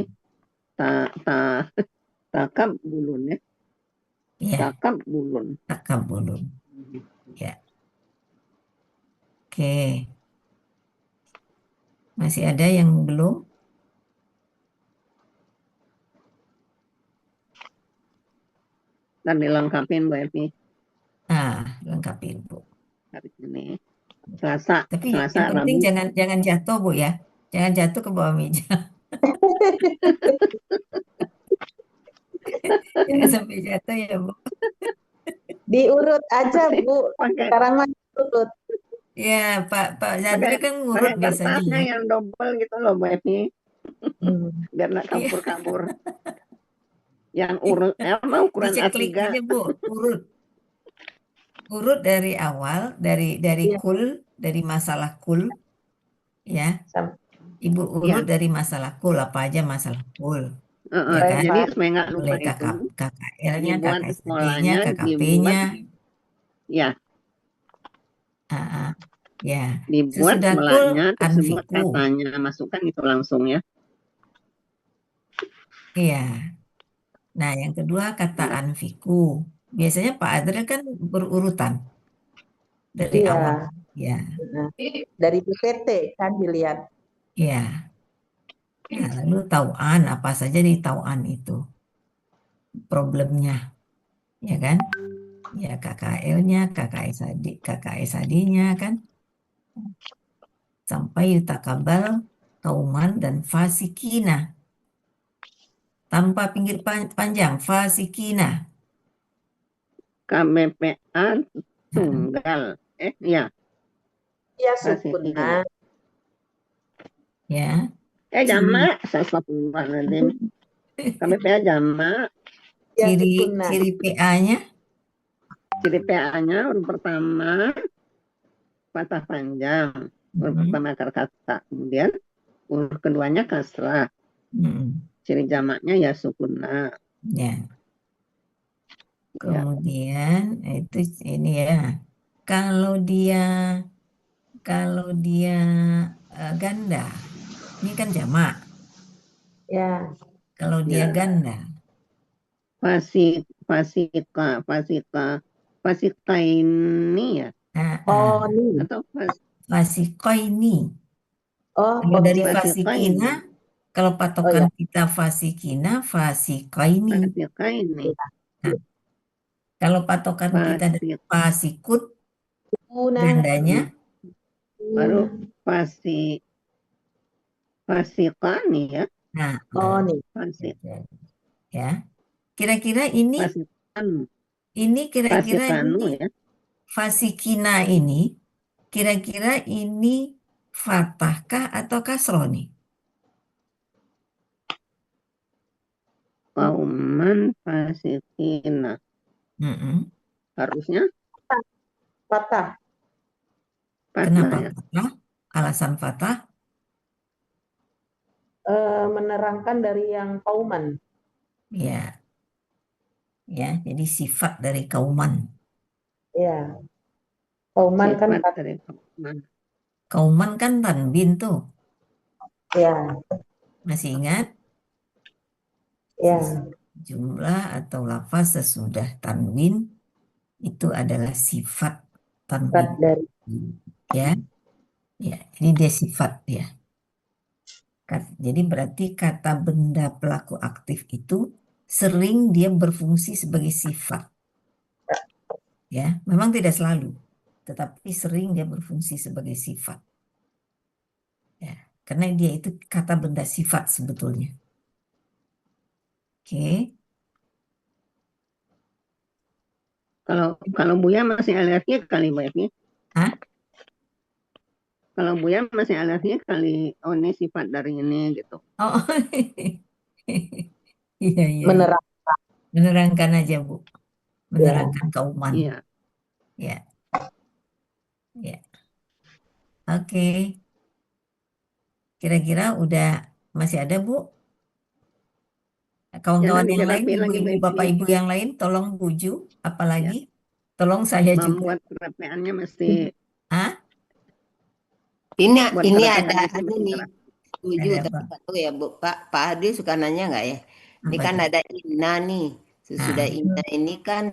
takabulun ya. Ya, Takabulun. takabulun. Ya. Oke. Masih ada yang belum? Dan dilengkapin Bu Evi. Lengkapin, Bu. Hari ini. Selasa. Tapi Selasa, yang penting Rabu. jangan jatuh, Bu ya. Jangan jatuh ke bawah meja. Jangan sampai jatuh ya, Bu. Diurut aja, Bu. Sekarang mah diurut. Ya, Pak Zadri kan ngurut biasanya kertasnya ya. yang double gitu loh Bu Evi. Biar nggak kabur-kabur. Yang ukuran Diceklik A3. aja, Bu. Urut dari awal, dari Iya. kul, dari masalah kul, ya. Ibu urut dari masalah kul, apa aja masalah kul. Ya kan? Jadi supaya nggak lupa Mulai itu. KKL-nya, Dibuat KKSD-nya, polanya, KKP-nya. Ya, Ya. dibuat Sesudah kul, polanya, tersebut anfiku. katanya masukkan itu langsung ya. Iya. Nah, yang kedua kata anfiku. Biasanya Pak Adri kan berurutan dari Iya. awal. Ya. Dari PPT kan dilihat. Iya. Nah, lalu tauan, apa saja di tauan itu problemnya, ya kan? Ya KKL-nya, KKSAD-nya kan, sampai yutakabal, kauman dan fasikina. tanpa pinggir panjang, fasikina. KBPA tunggal. Ya, Ya fasikina. sukuna. Ya. Jamak. Astagfirullahaladzim. KBPA jamak. Ya Ciri sukuna. ciri PA-nya Ciri PA-nya huruf pertama patah panjang. Huruf pertama akar kata. Kemudian huruf keduanya kasrah. Ciri jamaknya ya sukuna. Ya. Kemudian itu ini ya. Kalau dia ganda, ini kan jamak. Ya. Kalau dia ganda, Fasika ini ya. Oh, nih. Atau fasikoini. Oh, Kalau dari oke. fasikina, kalau patokan kita fasikina, fasikoini. Fasika ini. Nah, kalau patokan kita dari fasikut, Sukuna. gandanya, Baru fasika nih ya. nah, Oh, nih. ya. Kira-kira ini kira-kira Fasikanu ini ya. fasikina ini, kira-kira ini fathahkah atau kasroh nih? Kauman fasikina. Harusnya Patah. Kenapa ya. fathah? Alasan fathah? Menerangkan dari yang kauman. Ya. Ya, jadi sifat dari kauman. Ya. Kauman kan Sifat dari kauman. Kauman kan tanwin tuh. Ya. Masih ingat? Ya. Jumlah atau lafaz sesudah tanwin itu adalah sifat tanwin. Dari. Ya. Ya, ini dia sifat ya. Jadi berarti kata benda pelaku aktif itu sering dia berfungsi sebagai sifat. Ya, memang tidak selalu, tetapi sering dia berfungsi sebagai sifat. Ya, karena dia itu kata benda sifat sebetulnya. Oke. Kalau Buya masih alergi kali Bu Evi. Hah? Kalau Buya masih alergi kali, oh ini sifat dari ini gitu. Oh, iya. Menerangkan. Menerangkan aja Bu. Menerangkan kauman. Iya. Ya. Ya. Oke. Kira-kira udah masih ada Bu? Kawan-kawan Jangan yang lain, diterapi lagi, ibu-ibu, Bu Evi. bapak-ibu yang lain, tolong buju. Apalagi, tolong saya juga. Membuat terapiannya mesti. Hah? Ini Buat ada terapi anu nih. Setuju, Ada tapi apa? nggak tahu ya Bu. Pak Hadi suka nanya nggak ya? Ini Apa kan itu? ada inna nih. Sesudah Nah, inna ini kan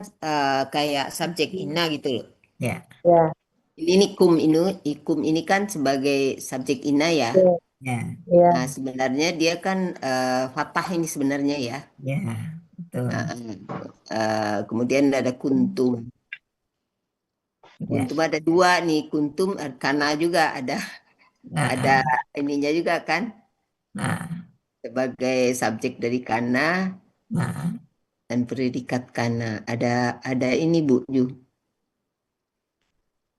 kayak subjek inna gitu loh. ya. Ya. Ini ikum ini kan sebagai subjek inna ya. Ya. Ya. Nah, sebenarnya dia kan fathah ini sebenarnya ya. Ya, betul. Kemudian ada kuntum. Ya. Kuntum ada dua nih. Kuntum kana juga ada ininya juga kan Nah, sebagai subjek dari kana nah, dan predikat kana. Ada ini Bu Ju.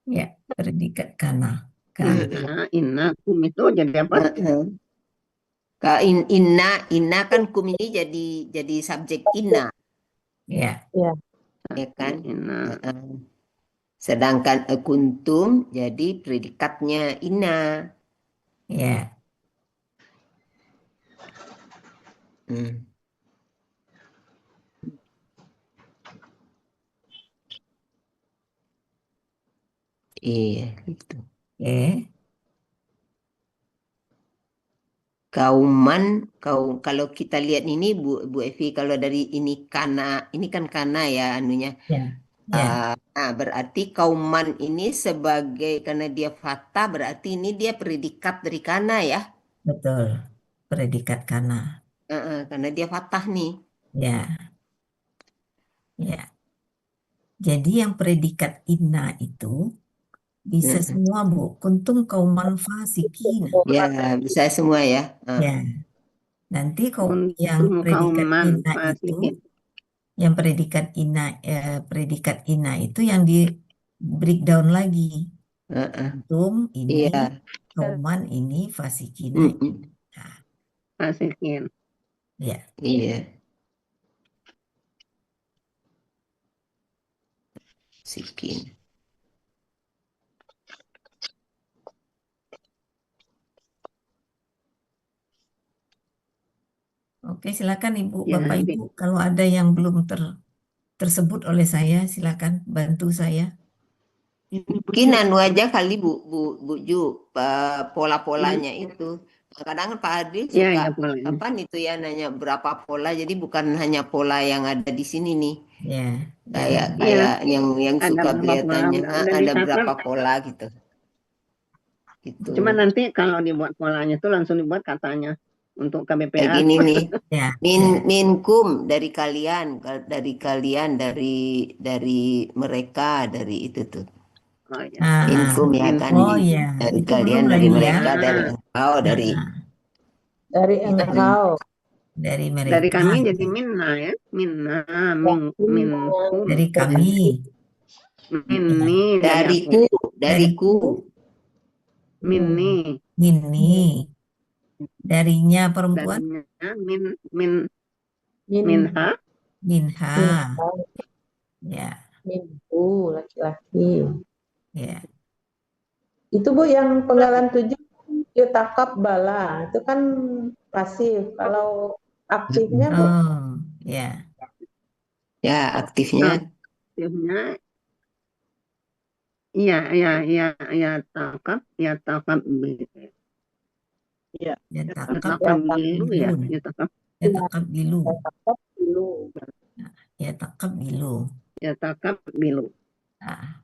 ya, predikat kana. Inna kum itu jadi apa? Inna kan kum ini jadi subjek inna. Ya. Ya. Ya kan? Inna. Sedangkan kuntum jadi predikatnya inna. Ya. Iya, gitu. Kalau kita lihat ini Bu Evi, kalau dari ini kan kana ya anunya. Ya. Ya. Nah, berarti kauman ini sebagai karena dia fathah berarti ini dia predikat dari kana ya. Betul. Predikat kana. Karena dia fathah nih. Ya. Ya. Jadi yang predikat inna itu bisa semua Bu. Kuntum kauman fasikin. Ya, bisa semua ya. Ya. Nanti kok Untuk yang predikat kauman ina itu, fasikin. yang predikat ina itu yang di breakdown lagi. Heeh. Antum ini, Iya. kauman ini, fasikina. Mm-mm. Nah, Fasikin. ya. Iya. Sikin. Oke, silakan Ibu, Ya, Bapak Ibu, kalau ada yang belum tersebut oleh saya, silakan bantu saya. Mungkin anu aja kali Bu Ju, pola-polanya itu. Kadang Pak Adil ya, suka ya boleh. kapan itu ya nanya berapa pola, jadi bukan hanya pola yang ada di sini nih. Ya, Kayak Iya, yang ada suka berapa pola, kelihatannya udah ada dicatat. berapa pola gitu. Gitu. Cuma nanti kalau dibuat polanya itu langsung dibuat katanya untuk Kayak KBPA. gini nih. ya, Minkum dari kalian, dari mereka, dari itu tuh. Oh ya. Ah, Minkum ya kan. oh ya, Dari itu kalian, belum dari lagi ya. mereka, dari engkau, dari Dari itu. engkau. Dari Dari mereka, kami jadi minna ya, minna, minkum, dari kami, minni dari aku, Dariku, minni, ini, darinya perempuan, darinya Min, minha, minha, minhau, ya, minhu, laki-laki. ya. Itu Bu yang penggalan 7 yutakab bala, itu kan pasif. Kalau aktifnya Bu, Oh, ya, ya aktifnya. aktifnya, iya, takab ya takab bilu ya, bilu, ya takab ya takab bilu, yutakab dulu. ya takab bilu. bilu. Nah,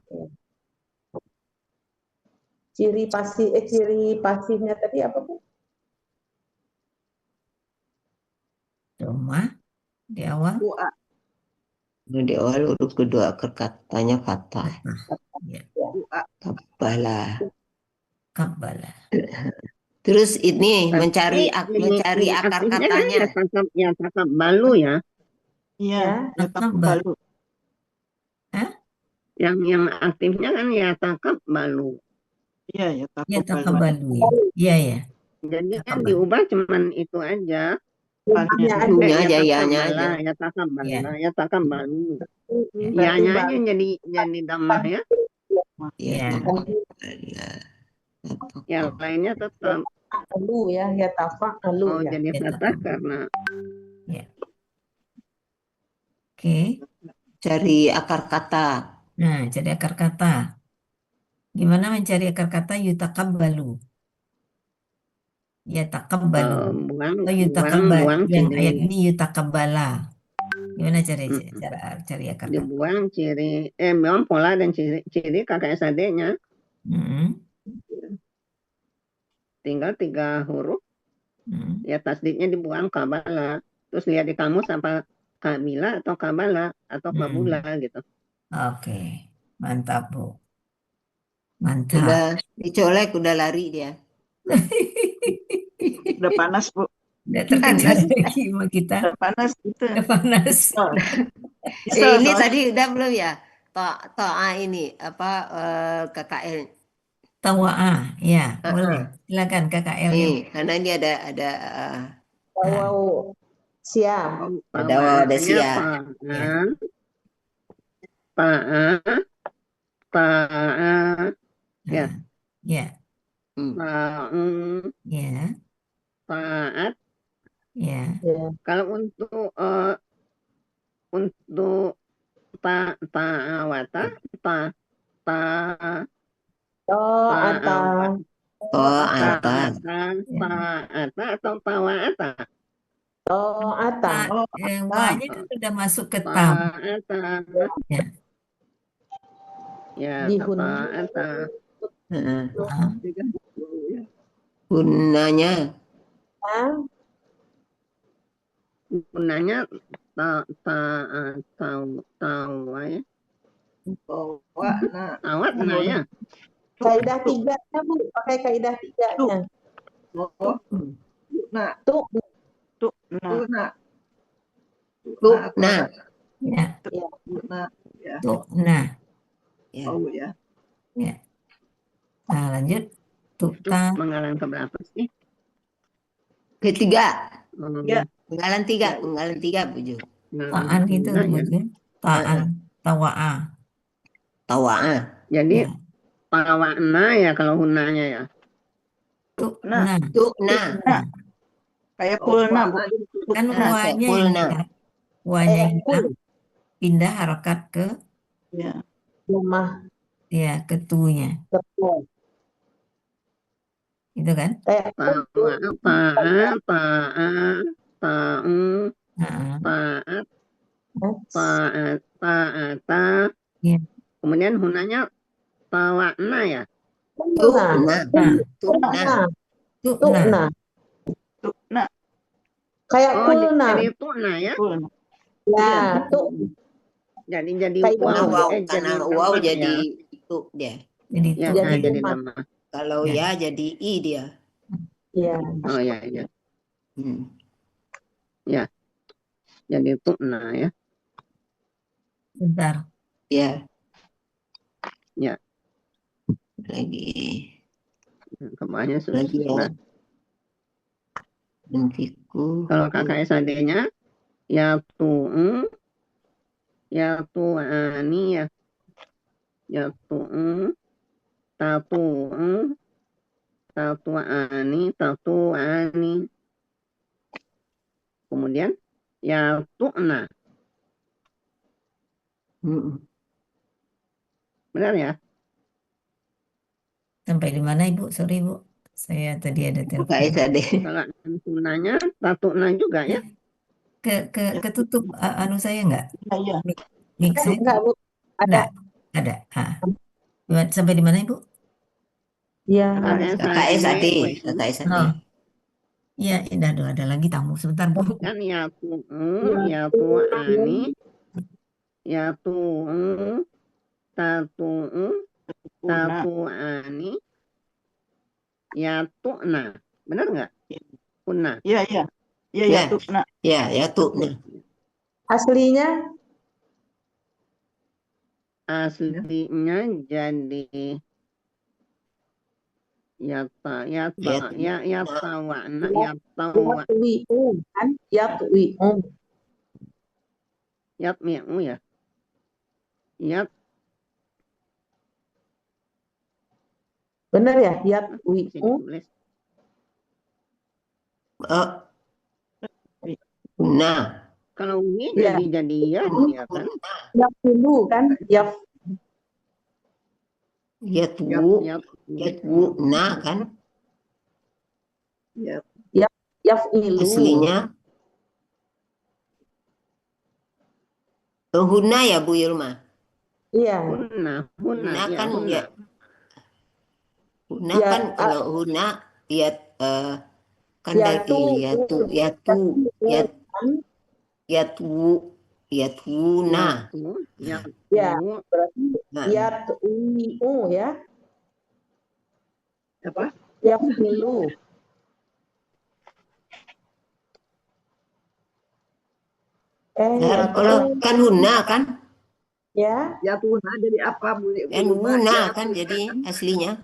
Ciri pasifnya tadi apa Bu? cuma di awal, Di awal huruf kedua akar katanya kata. ya, Kabala. kabala. Terus ini Tapi mencari akar aktifnya kan katanya. ya takab balu ya, Ya, Takab balu. yang aktifnya kan ya takab balu. Iya, ya Ya takut takab balu ya. Iya ya. Jadi Takab kan balu. diubah cuman itu aja. rumahnya aja. Itunya aja, Ya ianya takab aja. bala, ya takab bala, Ya. ya takab balu. Ya. Ianya aja jadi damah ya. Ya, Ya. kabala. Yang lainnya tetap Lalu ya tapak lalu ya. jadi Ya, fathah takab. karena Ya. Oke. Cari akar kata. Nah, cari akar kata. Gimana mencari akar kata yutakabbalu? Ya takabbalu. buang Atau yutakabbal. Yang ciri, ayat ini yutakabbala. Gimana cari akar kata? dibuang ciri, buang pola dan ciri kakak SAD-nya. Tinggal 3 huruf. Ya tasdiknya dibuang kabala. Terus lihat di kamus apa kabila atau kabala atau kabula gitu. Oke. Mantap, Bu. Mantap. Udah dicolek, udah lari dia. Udah panas, Bu. Udah terkejar lagi sama kita. Udah panas gitu. Udah panas. Ini tadi udah belum ya? Toa ini apa KKL. Tawa'ah, ya, boleh. Silakan KKL. Nih, karena ini ada Wow, siap. ada sia. Ya. Ya. Ya. Taat. Ya. Kalau untuk ta'awata atau tawaata. Wanya kan sudah masuk ke tam. Ya. Ya, tawaata. Gunanya. Gunanya ya. Kaidah 3-nya Bu, pakai kaidah 3-nya. Nah, Tuh Tu'na. Tuna. Tu'na. Ya, Tuna. Ya. tuh. Nah, Ya. Oh ya. ya. Nah, lanjut. Itu Tuta. penggalan keberapa sih? Ketiga. Ya. Penggalan Ya, tiga. ya. Penggalan tiga, Buju. Taan itu Nah, ya. Bu. Taan. Tawa'a. Tawa'a. Jadi Ya. tawana ya kalau hunanya ya. Tu'na. Tu'na. Nah, Kayak Oh, pulna, Bu. Tuna. kan Nah, wanya yang pulna. hilang. Wanya Kayak hilang. Pindah harokat ke Ya. rumah ya ke tunya. betul. Itu kan? Kayak Tawa, ta'a, ta'u, Nah, ta'at, ta'ata. ya. Kemudian hunanya tawana ya. Tu'na. Tu'na. Tu'na. Tu'na. Tu'na. Tu'na. Kayak Oh, kulna. jadi tuna ya. Pulna. Ya, tuh. Jadi Kayak Karena wow. wow, jadi karena wow lemah jadi ya. itu dia. Jadi Ya, tuh. Jadi jadi lemah. lemah. Kalau Ya. ya jadi i dia. Iya. Oh ya, ya. Hmm. Ya. Jadi tuna ya. Bentar. Ya. Ya. Lagi. Kebawahnya sudah. Lagi ya. Mentiku. Kalau kakak SAD-nya ya tu'u, ya tu'ani ya. Ya tu'u, tatu'u, tatu'ani, tatu'ani. Kemudian ya tu'na. Benar ya? Sampai di mana Ibu? Sorry Bu. Saya tadi ada telepon. Kakak SAD. Kalau tunanya tatu'na juga ya. Ketutup anu saya enggak? Iya. Mix saya? Enggak, Bu. Ada. Ada. Sampai di mana Ibu? Iya. Kakak SAD. Kakak SAD. Oh. Iya, ada lagi tamu. Sebentar Bu. Kan ya tu'u, ya tu'ani, ya tu'u, tatu'u, tatu'ani, ya tu'na. Benar nggak? Kuna. Iya, iya. Iya, ya, tu'na. Ya, ya tu'na. Aslinya Aslinya jadi ya tawana, ya tawa, yatwi'u kan? Yatwi'u. yatmi'u ya. Yat, Benar ya? sini Yatwi'u. tulis. Tuna. Kalau ini Ya. jadi ya dia kan. Yatwi'u kan? Yatwuna kan? Yaf'ilu. Aslinya. Huna ya Bu Yulma? Iya. Huna ya, kan huna. ya. Huna Ya, kan kalau huna ya kan yatu, dari yatwuna. Ya, berarti Nah, yatwi'u ya. Apa? Yaf'ilu. kalau kan huna kan? Ya, Ya tuna jadi apa Bu? Kan huna kan jadi aslinya.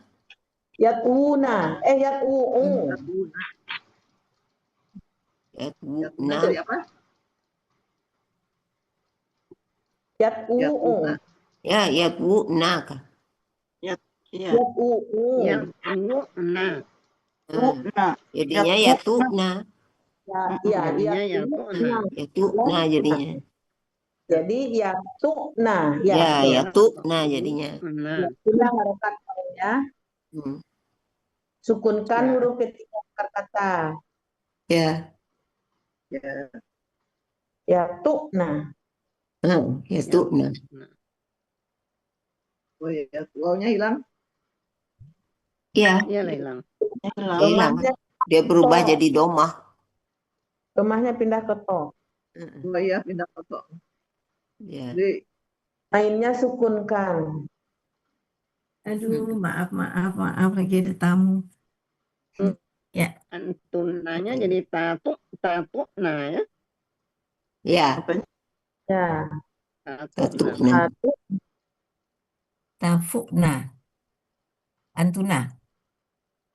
yatuna. Yat'u'u. Yatwuna. Jadi apa? Yat'u'u. Ya, yatwuna kan. Iya. Yat'u'u. Yatuna. Tu'na. Jadinya yatuna. Ya, Jadinya yatuna. Yatuna jadinya. Jadi yatuna. Ya, yatuna jadinya. Pindah harokat ya. Sukunkan Ya. huruf ketiga kata. Ya. Yatuna. Yatuna. Oh ya, wawunya hilang. Ya, Iya hilang. hilang. Dia berubah jadi domah. Rumahnya pindah ke to. Oh iya, pindah foto. Ya. Jadi Mainnya sukunkan. Aduh, maaf lagi ada tamu. Ya. Tunanya jadi tatu, tatuna ya. Ya, Apanya? Ya, satu. Tatuna. satu. Tafukna. Antuna.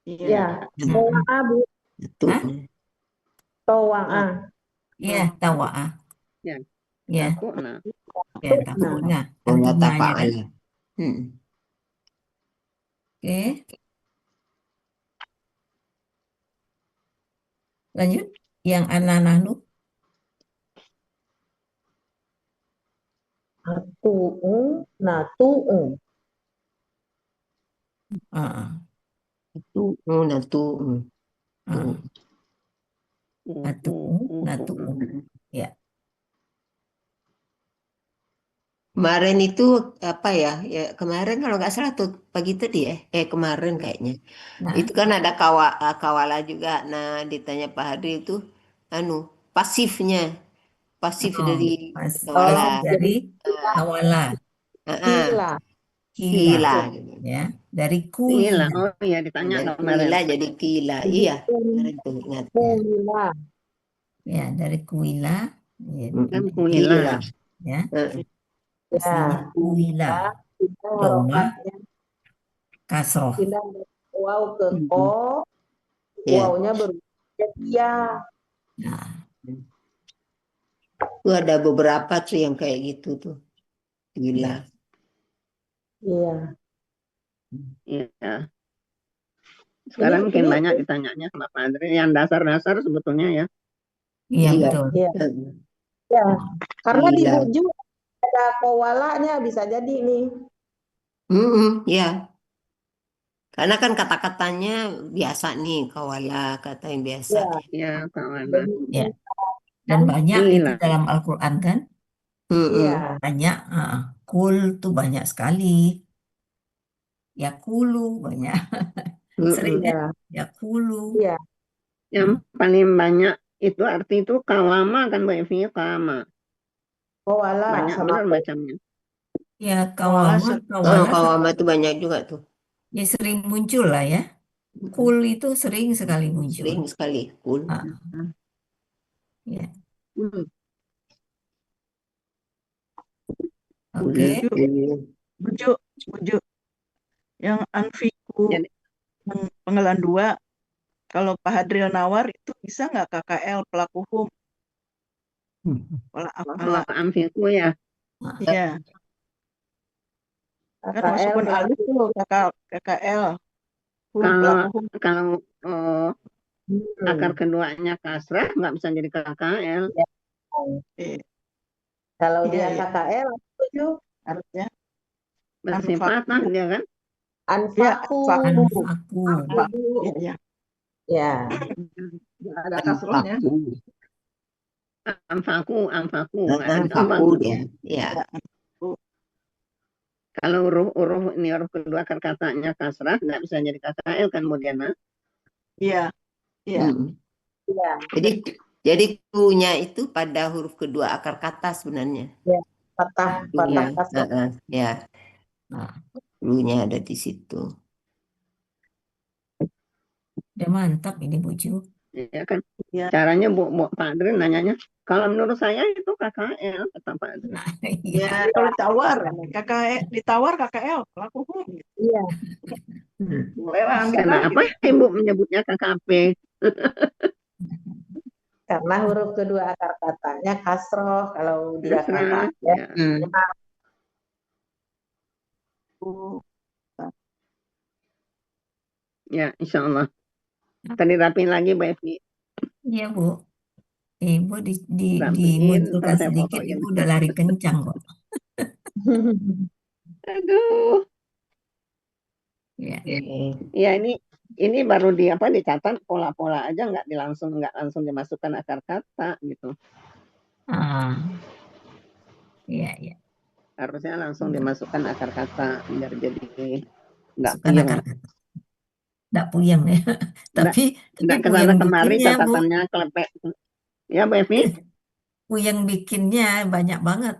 Iya. Ya, Mm-mm. towa'a Bu, Satu. Hah? towa'a. Ya, tawa'ah. Ya, Ya, tatuna. ya, Nah, tafukna. Oh, nggak Antunanya kan. tafa'ala. Oke, lanjut. Yang ananahnu. atu'u, natu'u. Ah, Satu. Oh, satu. ah. Atu'u, natu'u. Mm. Ya. Kemarin itu apa ya? Ya kemarin kalau nggak salah tuh pagi tadi ya. Kemarin kayaknya. Nah, Itu kan ada kawala juga. Nah, ditanya Pak Hadri itu anu pasifnya, pasif oh, dari pasif kawala. Jadi dari hawala, Heeh, kila. kila. kila. Ya, dari Gila. kuila. Oh iya ditanya Dari kemarin. kuila jadi kila. Iya, kemarin tuh ingat. Kuila. Ya, dari kuila. Ya, Kan Mm, kuila. Kila. ya. Heeh. Aslinya Ya, kuila. kita Doma, harokatnya kasroh. pindah dari waw ke Mm, ko, Ya. wawnya berubah jadi ya. Nah, Itu ada beberapa tuh yang kayak gitu tuh. Kila. Iya. Iya. Sekarang Ini- mungkin ini- banyak ditanyanya sama Pak Andri. Yang dasar-dasar sebetulnya ya. iya Iya. betul. Iya. Heeh. Ya, karena di Kila. buju ada kowalanya bisa jadi nih. Ya. Karena kan kata-katanya biasa nih, kawala, kata yang biasa. Ya, Iya, kawan. jadi Ya. Dan banyak itu Kila. dalam Al-Quran kan. iya. Banyak. Kul tuh banyak sekali. Ya kulu banyak. Sering Mm-mm. kan? Iya. Ya kulu. Iya. Yang paling banyak itu arti itu kawama kan Bu Evi, kawama. Kowala Banyak sama benar macamnya. Ya Kawala kawama, se- Oh, kawala kawama itu banyak juga tuh. ya sering muncul lah ya. Kul itu sering sekali muncul. Sering sekali. Kul. Ah, ya. Hmm. Oke. Buju, buju. Yang anfiku, Jadi yang penggalan 2, kalau Pak Hadril nawar itu bisa nggak KKL pelaku hukum? Pola kalau apa? amfiku ya. Iya, kan masukkan KKL alif tuh KKL. Kalau Pelaku hukum. kalau Hmm. akar keduanya kasrah nggak bisa jadi KKL. Eh, Kalau Iya, dia iya. KKL setuju. harusnya Bersifat lah dia kan. Anfaku. Anfaku. Iya, iya. Ya. Nggak ada kasrohnya. Amfaku. Anfaku Amfaku. dia. Ya. Kalau huruf ini huruf kedua akar katanya kasrah nggak bisa jadi KKL kan Mudiana. Iya, iya. Iya. Jadi kunya itu pada huruf kedua akar kata sebenarnya. Patah Iya. kasar. Ya. Nah, Kunya ada di situ. udah mantap ini Buju. Ya kan. Iya. Caranya Bu Pak Andri nanyanya. Kalau menurut saya itu KKL kata Pak Andri. Nah, Ya, kalau ditawar, ditawar KKL pelaku hukum. Iya. Boleh lah ambil lah. Kenapa Ibu menyebutnya KKP? Karena huruf kedua akar katanya kasroh. Kalau dia Kasrah. KKL. Ya. Ya, insya Allah. Tadi rapiin lagi Bu Evi. iya Bu. Ibu Rapiin, dimunculkan terus saya sedikit, fotoin. Ibu udah lari kencang kok. Ya. Ya ini baru dicatat pola-pola aja nggak langsung dimasukkan akar kata gitu. Iya, iya. Harusnya langsung dimasukkan akar kata biar jadi nggak Masukkan puyeng. akar kata. Nggak puyeng ya. Tapi Nggak puyeng kesana kemari bikinnya, Bu. catatannya kelepek. Ya Bu Evi? Puyeng bikinnya banyak banget.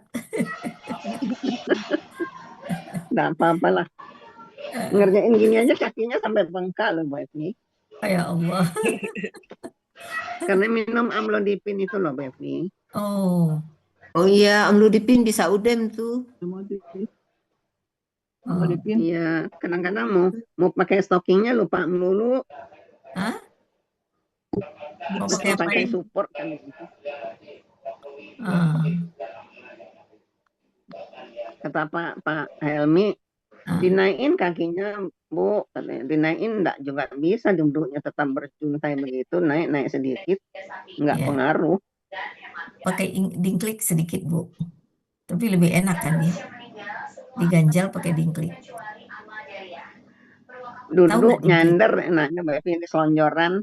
Nggak apa-apa lah. Ngerjain gini aja kakinya sampai bengkak loh Bu Evi. Ya Allah. Karena minum amlodipin itu loh, Bevi. Oh, Oh iya, amlodipin bisa udem tuh. Amlodipin. oh. Amlodipin. Iya, kadang-kadang mau pakai stockingnya lupa melulu, Hah? Mau mesti pakai apa pakai nih? support kan gitu. Ah, Kata Pak Helmi, ah, dinaikin kakinya, Bu, katanya. Dinaikin enggak juga bisa, duduknya tetap berjuntai begitu, naik sedikit, enggak ya. pengaruh. Pakai dingklik sedikit, Bu. Tapi lebih enak kan ya? Diganjal pakai dingklik. Tahu nggak Duduk dingklik? nyander enaknya, Bevi, ini selonjoran,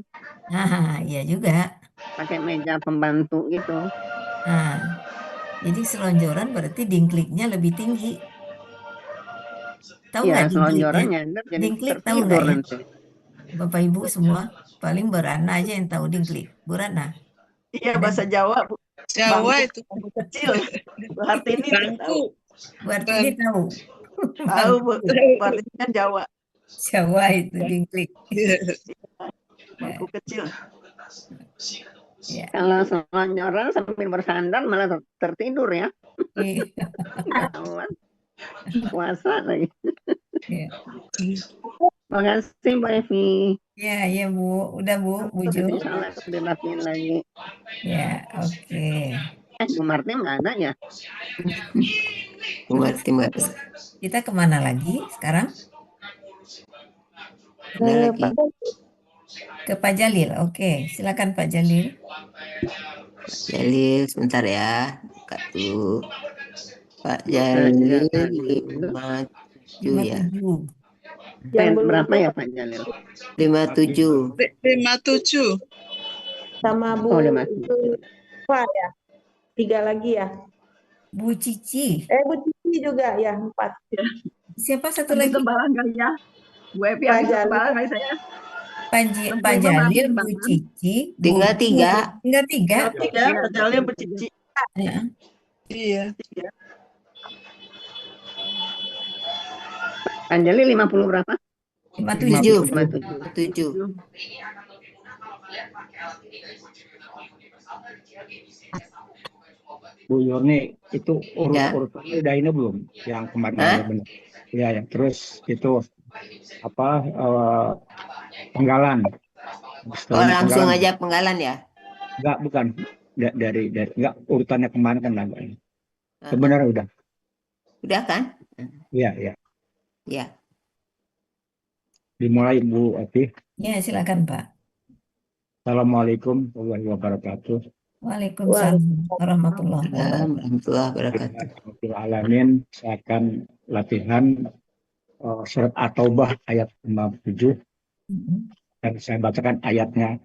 Ah, iya juga. pakai meja pembantu gitu. Nah, jadi selonjoran berarti dingkliknya lebih tinggi. Tahu Iya, nggak dingklik ya? selonjoran nyender jadi Dingklik tahu nggak tertidur ya? nanti. Bapak Ibu semua, paling Berana aja yang tahu dingklik. Berana. Iya, Ada bahasa Jawa, Bu. Jawa Bangku, itu. bangku kecil. Bu Hartini tidak tahu. Bangku. berarti ini tahu. Tahu, Bu. Bangku. Bu Hartini kan Jawa. Jawa itu dingklik. Bangku kecil. Ya. Kalau selonjoran sambil bersandar malah tertidur ya. Iya. Ketahuan. Puasa lagi. Ya. Makasih Mbak Evi. Ya, ya Bu. Udah Bu, Bu Jo. Insya Allah aku dilakuin lagi. Ya, oke. Bu Martin nggak ada ya? Mengerti, mengerti. Kita kemana lagi sekarang? Ada lagi. Ke Pak Jalil. Oke, silakan Pak Jalil. Jalil, sebentar ya. Buka dulu. Pak Jalil 57 ya. 57. Berapa ya Pak Jalil? 57. 57. Sama Bu Oh, 57. itu Pak ya. 3 lagi ya. Bu Cici. Bu Cici juga ya 4. Siapa satu Ambil lagi? tembalan kali ya. Bu Evi Pak ambil Jalil. tembalan kali saya. Pak Jalil, Bu timbangan. Cici, Bu Tinggal 3. tinggal 3. Tiga, Jalil bercici. Ya. Iya. Pak Jalil 50 berapa? 57. 57. Bu Yurni, itu Ya. urutannya udah ini belum? Yang kemarin Hah? benar. Ya, yang terus itu apa penggalan. Oh, Setelahnya langsung penggalan. aja penggalan ya? Enggak, bukan. Dari enggak, urutannya kemarin kan enggak. Aha. Sebenarnya udah. Udah kan? Iya, iya. Ya. Dimulai Bu Evi. Ya, silakan Pak. Assalamualaikum warahmatullahi wabarakatuh. Waalaikumsalam warahmatullahi wabarakatuh. Warahmatullahi wabarakatuh. Alamin, saya akan latihan surat At-Taubah ayat 57 Mhm. dan saya bacakan ayatnya